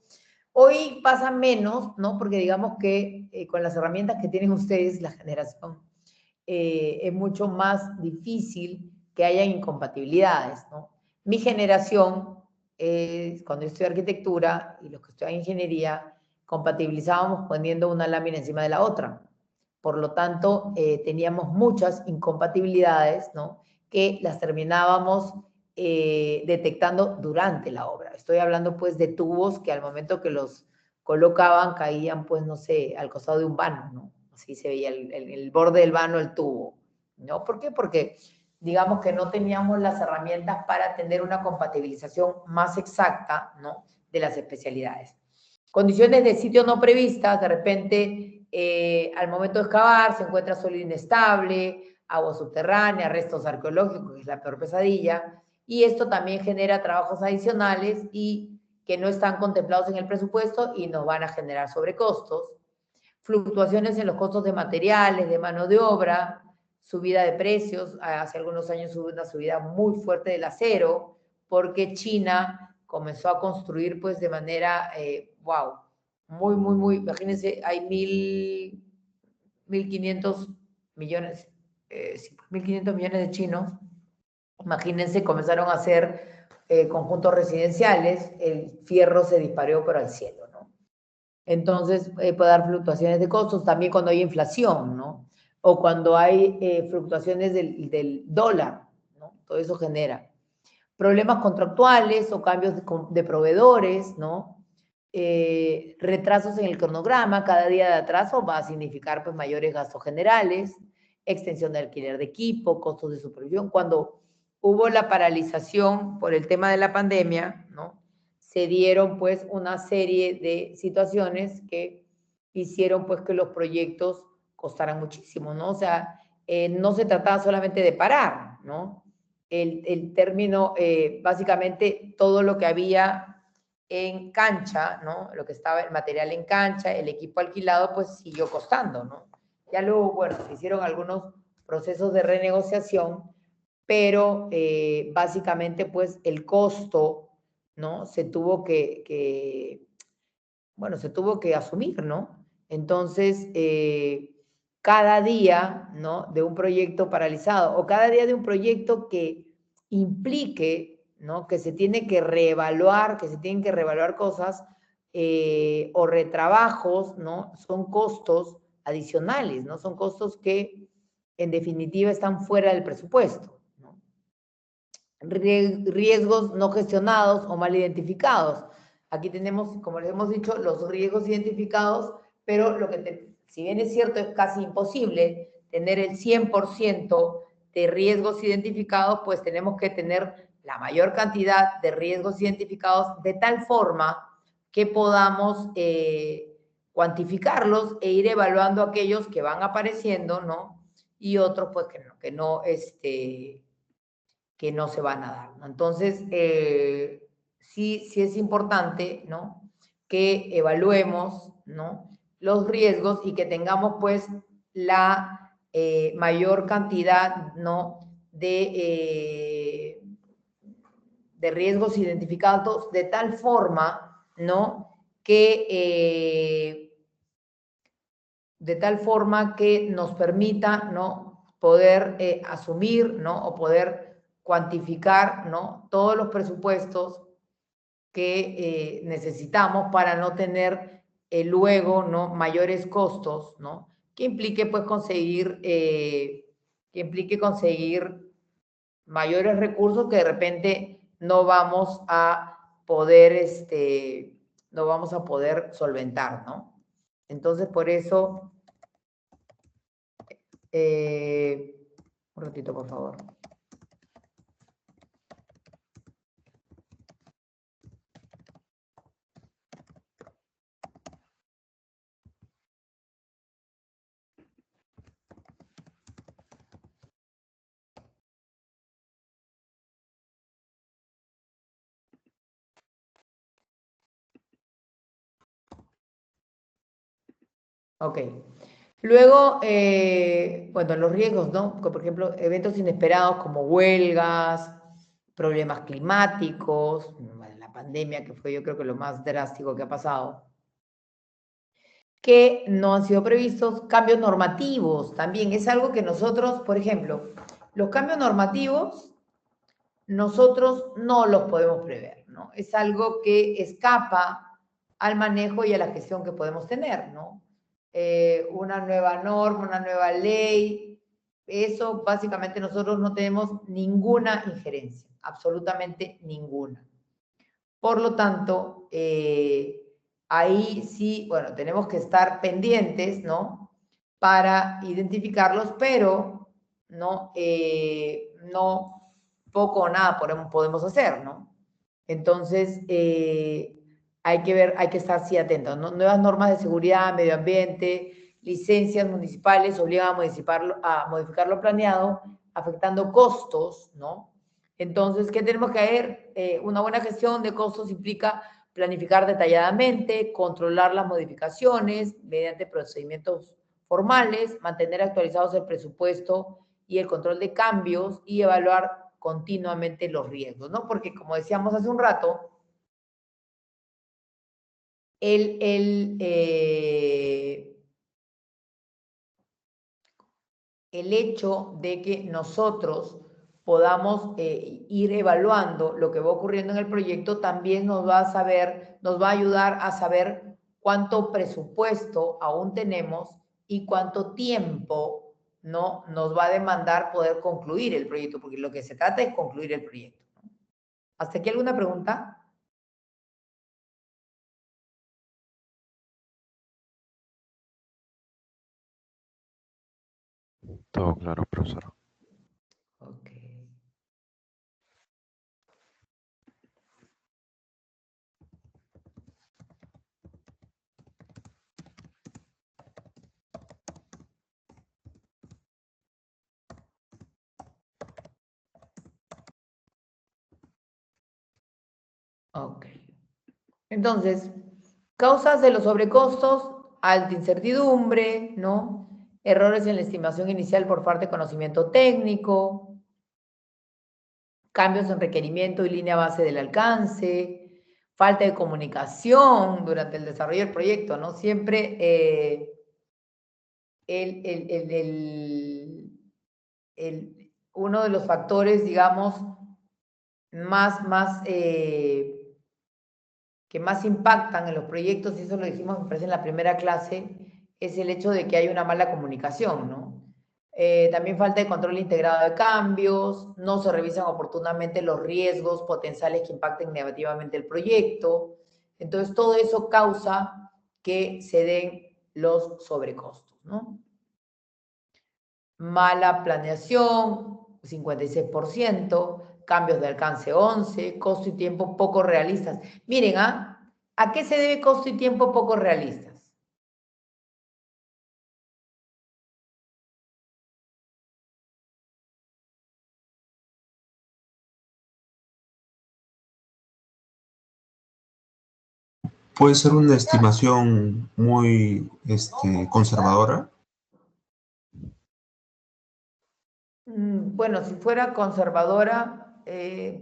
Hoy pasa menos, ¿no? Porque digamos que con las herramientas que tienen ustedes, la generación, es mucho más difícil que haya incompatibilidades, ¿no? Mi generación, cuando yo estudié arquitectura y los que estudian ingeniería, compatibilizábamos poniendo una lámina encima de la otra. Por lo tanto, teníamos muchas incompatibilidades, ¿no? Que las terminábamos detectando durante la obra. Estoy hablando, pues, de tubos que al momento que los colocaban caían, pues, no sé, al costado de un vano, ¿no? Así se veía el borde del vano, el tubo, ¿no? ¿Por qué? Porque digamos que no teníamos las herramientas para tener una compatibilización más exacta, ¿no? De las especialidades. Condiciones de sitio no previstas, de repente, al momento de excavar se encuentra suelo inestable, agua subterránea, restos arqueológicos, que es la peor pesadilla, y esto también genera trabajos adicionales y que no están contemplados en el presupuesto y nos van a generar sobrecostos. Fluctuaciones en los costos de materiales, de mano de obra, subida de precios. Hace algunos años hubo una subida muy fuerte del acero porque China comenzó a construir pues de manera, wow, muy, imagínense, hay 1.500 millones, 1.500 millones de chinos. Imagínense, comenzaron a hacer conjuntos residenciales, el fierro se disparó pero al cielo, ¿no? Entonces, puede dar fluctuaciones de costos, también cuando hay inflación, ¿no? O cuando hay fluctuaciones del dólar, ¿no? Todo eso genera problemas contractuales o cambios de proveedores, ¿no? Retrasos en el cronograma, cada día de atraso va a significar pues mayores gastos generales, extensión de alquiler de equipo, costos de supervisión. Cuando hubo la paralización por el tema de la pandemia, ¿no? Se dieron pues una serie de situaciones que hicieron pues que los proyectos costaran muchísimo, ¿no? O sea, no se trataba solamente de parar, ¿no? El término, básicamente todo lo que había en cancha, ¿no? Lo que estaba el material en cancha, el equipo alquilado, pues siguió costando, ¿no? Ya luego, bueno, se hicieron algunos procesos de renegociación, pero básicamente pues el costo, ¿no? Se tuvo bueno, se tuvo que asumir, ¿no? Entonces, cada día, ¿no? De un proyecto paralizado o cada día de un proyecto que implique, ¿no? Que se tiene que reevaluar, que se tienen que reevaluar cosas o retrabajos, ¿no? Son costos adicionales, ¿no? Son costos que en definitiva están fuera del presupuesto, ¿no? Riesgos no gestionados o mal identificados. Aquí tenemos, como les hemos dicho, los riesgos identificados, pero si bien es cierto, es casi imposible tener el 100% de riesgos identificados, pues tenemos que tener la mayor cantidad de riesgos identificados de tal forma que podamos cuantificarlos e ir evaluando aquellos que van apareciendo, ¿no? Y otros, pues, que no se van a dar, ¿no? Entonces, sí es importante, ¿no? Que evaluemos, ¿no? Los riesgos y que tengamos, pues, la mayor cantidad, ¿no? De riesgos identificados de tal forma, ¿no? De tal forma que nos permita, ¿no? Poder asumir, ¿no? O poder cuantificar, ¿no? Todos los presupuestos que necesitamos para no tener luego, ¿no? Mayores costos, ¿no? Que implique, pues, conseguir mayores recursos que de repente no vamos a poder, solventar, ¿no? Entonces, por eso, un ratito, por favor. Ok. Luego, bueno, los riesgos, ¿no? Por ejemplo, eventos inesperados como huelgas, problemas climáticos, la pandemia, que fue yo creo que lo más drástico que ha pasado, que no han sido previstos, cambios normativos también, es algo que nosotros, por ejemplo, los cambios normativos, nosotros no los podemos prever, ¿no? Es algo que escapa al manejo y a la gestión que podemos tener, ¿no? una nueva norma, una nueva ley. Eso básicamente nosotros no tenemos ninguna injerencia, absolutamente ninguna. Por lo tanto, ahí sí, bueno, tenemos que estar pendientes, ¿no? Para identificarlos, pero no, no poco o nada podemos hacer, ¿no? Entonces, hay que ver, hay que estar sí atentos, ¿no? Nuevas normas de seguridad, medio ambiente, licencias municipales obligan a modificar lo planeado, afectando costos, ¿no? Entonces, ¿qué tenemos que ver? Una buena gestión de costos implica planificar detalladamente, controlar las modificaciones mediante procedimientos formales, mantener actualizados el presupuesto y el control de cambios y evaluar continuamente los riesgos, ¿no? Porque como decíamos hace un rato, el hecho de que nosotros podamos ir evaluando lo que va ocurriendo en el proyecto también nos va a ayudar a saber cuánto presupuesto aún tenemos y cuánto tiempo no nos va a demandar poder concluir el proyecto, porque lo que se trata es concluir el proyecto. ¿Hasta aquí alguna pregunta?
Todo claro, profesor.
Ok. Ok. Entonces, causas de los sobrecostos, alta incertidumbre, ¿no? Errores en la estimación inicial por falta de conocimiento técnico, cambios en requerimiento y línea base del alcance, falta de comunicación durante el desarrollo del proyecto, ¿no? Siempre uno de los factores, digamos, que más impactan en los proyectos, y eso lo dijimos, me parece, en la primera clase, es el hecho de que hay una mala comunicación, ¿no? También falta de control integrado de cambios, no se revisan oportunamente los riesgos potenciales que impacten negativamente el proyecto. Entonces, todo eso causa que se den los sobrecostos, ¿no? Mala planeación, 56%, cambios de alcance 11%, costo y tiempo poco realistas. Miren, ¿a qué se debe costo y tiempo poco realistas?
Puede ser una estimación muy conservadora.
Bueno, si fuera conservadora,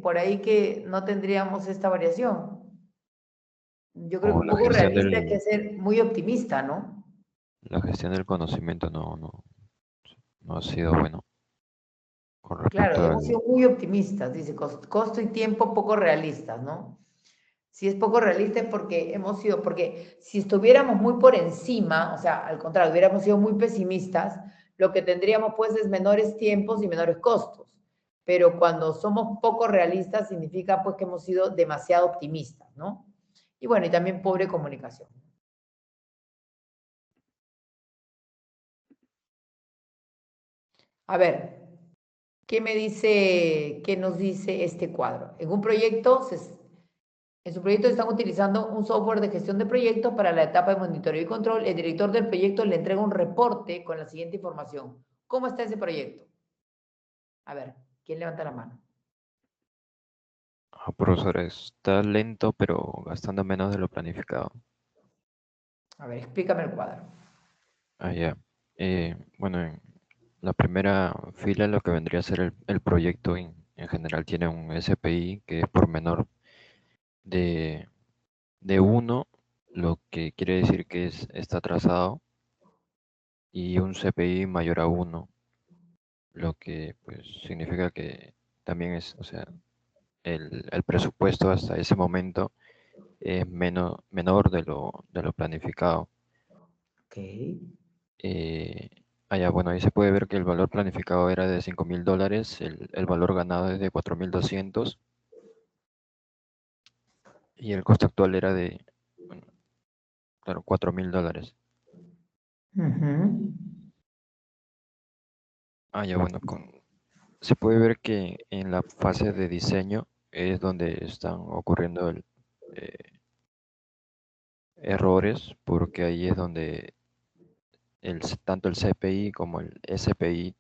por ahí que no tendríamos esta variación. Yo creo
O
que un
la
poco
gestión
realista hay que
del,
ser muy optimista, ¿no?
la gestión del conocimiento no ha sido bueno con
Claro,
respecto
hemos sido
al...
muy optimistas, dice, costo y tiempo poco realistas, ¿no? Si es poco realista es porque porque si estuviéramos muy por encima, o sea, al contrario, hubiéramos sido muy pesimistas, lo que tendríamos pues es menores tiempos y menores costos. Pero cuando somos poco realistas significa pues que hemos sido demasiado optimistas, ¿no? Y bueno, y también pobre comunicación. A ver, qué nos dice este cuadro? En su proyecto están utilizando un software de gestión de proyectos para la etapa de monitoreo y control. El director del proyecto le entrega un reporte con la siguiente información. ¿Cómo está ese proyecto? A ver, ¿quién levanta la mano?
profesor, está lento, pero gastando menos de lo planificado.
A ver, explícame el cuadro.
Ya. Bueno, en la primera fila lo que vendría a ser el proyecto en general tiene un SPI que es por menor de 1, lo que quiere decir que está atrasado, y un CPI mayor a 1, lo que pues significa que también es, o sea, el presupuesto hasta ese momento es menor de lo planificado.
Ok, Ok.
Ya, bueno, ahí se puede ver que el valor planificado era de $5.000, el valor ganado es de 4.200 y el costo actual era de, bueno, claro, $4.000.
Ujú.
Ya, bueno, se puede ver que en la fase de diseño es donde están ocurriendo errores, porque ahí es donde tanto el CPI como el SPI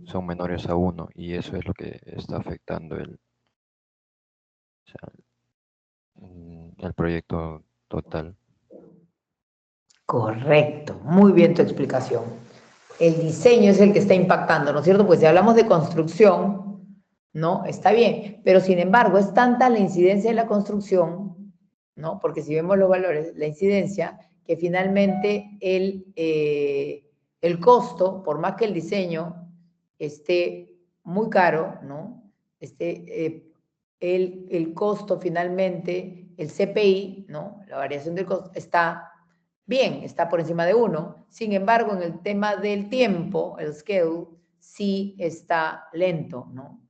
son menores a 1 y eso es lo que está afectando o sea, el proyecto total.
Correcto, muy bien tu explicación. El diseño es el que está impactando, ¿no es cierto? Pues si hablamos de construcción, ¿no? Está bien, pero sin embargo es tanta la incidencia de la construcción, ¿no? Porque si vemos los valores, la incidencia, que finalmente el costo, por más que el diseño esté muy caro, ¿no? El costo finalmente, el CPI, ¿no? La variación del costo está bien, está por encima de 1. Sin embargo, en el tema del tiempo, el schedule, sí está lento, ¿no?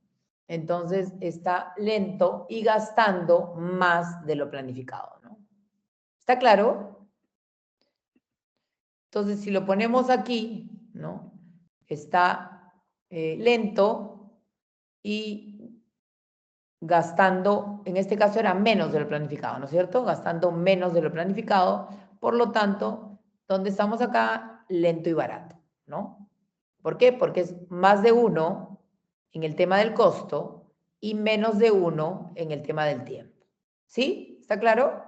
Entonces, está lento y gastando más de lo planificado, ¿no? ¿Está claro? Entonces, si lo ponemos aquí, ¿no? Está lento y gastando, en este caso era menos de lo planificado, ¿no es cierto? Gastando menos de lo planificado, por lo tanto, ¿dónde estamos acá? Lento y barato, ¿no? ¿Por qué? Porque es más de 1 en el tema del costo y menos de 1 en el tema del tiempo. ¿Sí? ¿Está claro?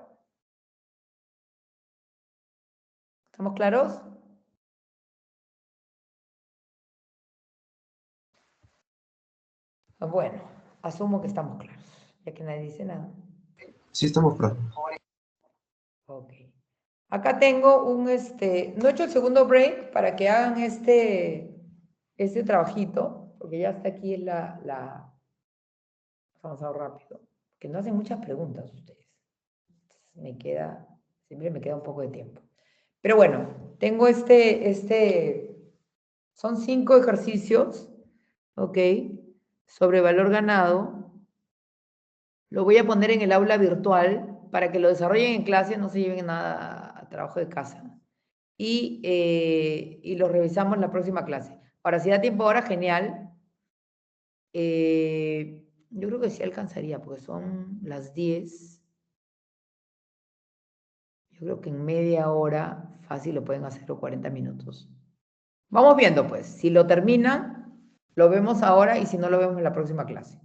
¿Estamos claros? Bueno, asumo que estamos claros, ya que nadie dice nada.
Sí, estamos claros.
Ok. Acá tengo no he hecho el segundo break para que hagan este trabajito, porque ya está aquí vamos a avanzar rápido, que no hacen muchas preguntas ustedes. Siempre me queda un poco de tiempo. Pero bueno, tengo son 5 ejercicios, ¿ok? Sobre valor ganado. Lo voy a poner en el aula virtual para que lo desarrollen en clase, no se lleven nada a trabajo de casa. Y lo revisamos en la próxima clase. Ahora, si da tiempo ahora, genial. Yo creo que sí alcanzaría, porque son las 10. Yo creo que en media hora fácil lo pueden hacer o 40 minutos. Vamos viendo, pues. Si lo terminan, lo vemos ahora y si no, lo vemos en la próxima clase.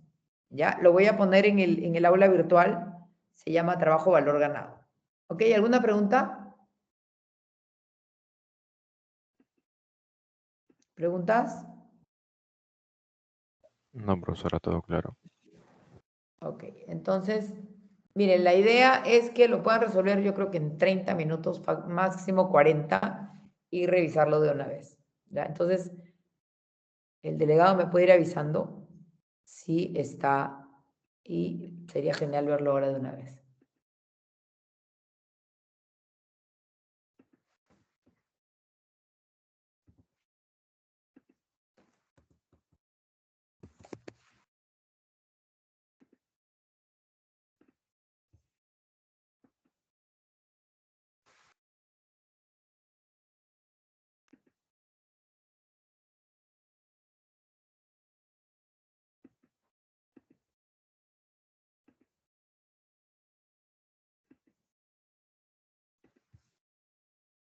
¿Ya? Lo voy a poner en el aula virtual. Se llama Trabajo Valor Ganado. ¿Ok? ¿Alguna pregunta? ¿Preguntas?
No, profesora, todo claro.
Ok, entonces, miren, la idea es que lo puedan resolver yo creo que en 30 minutos, máximo 40, y revisarlo de una vez. ¿Ya? Entonces, el delegado me puede ir avisando si está, y sería genial verlo ahora de una vez.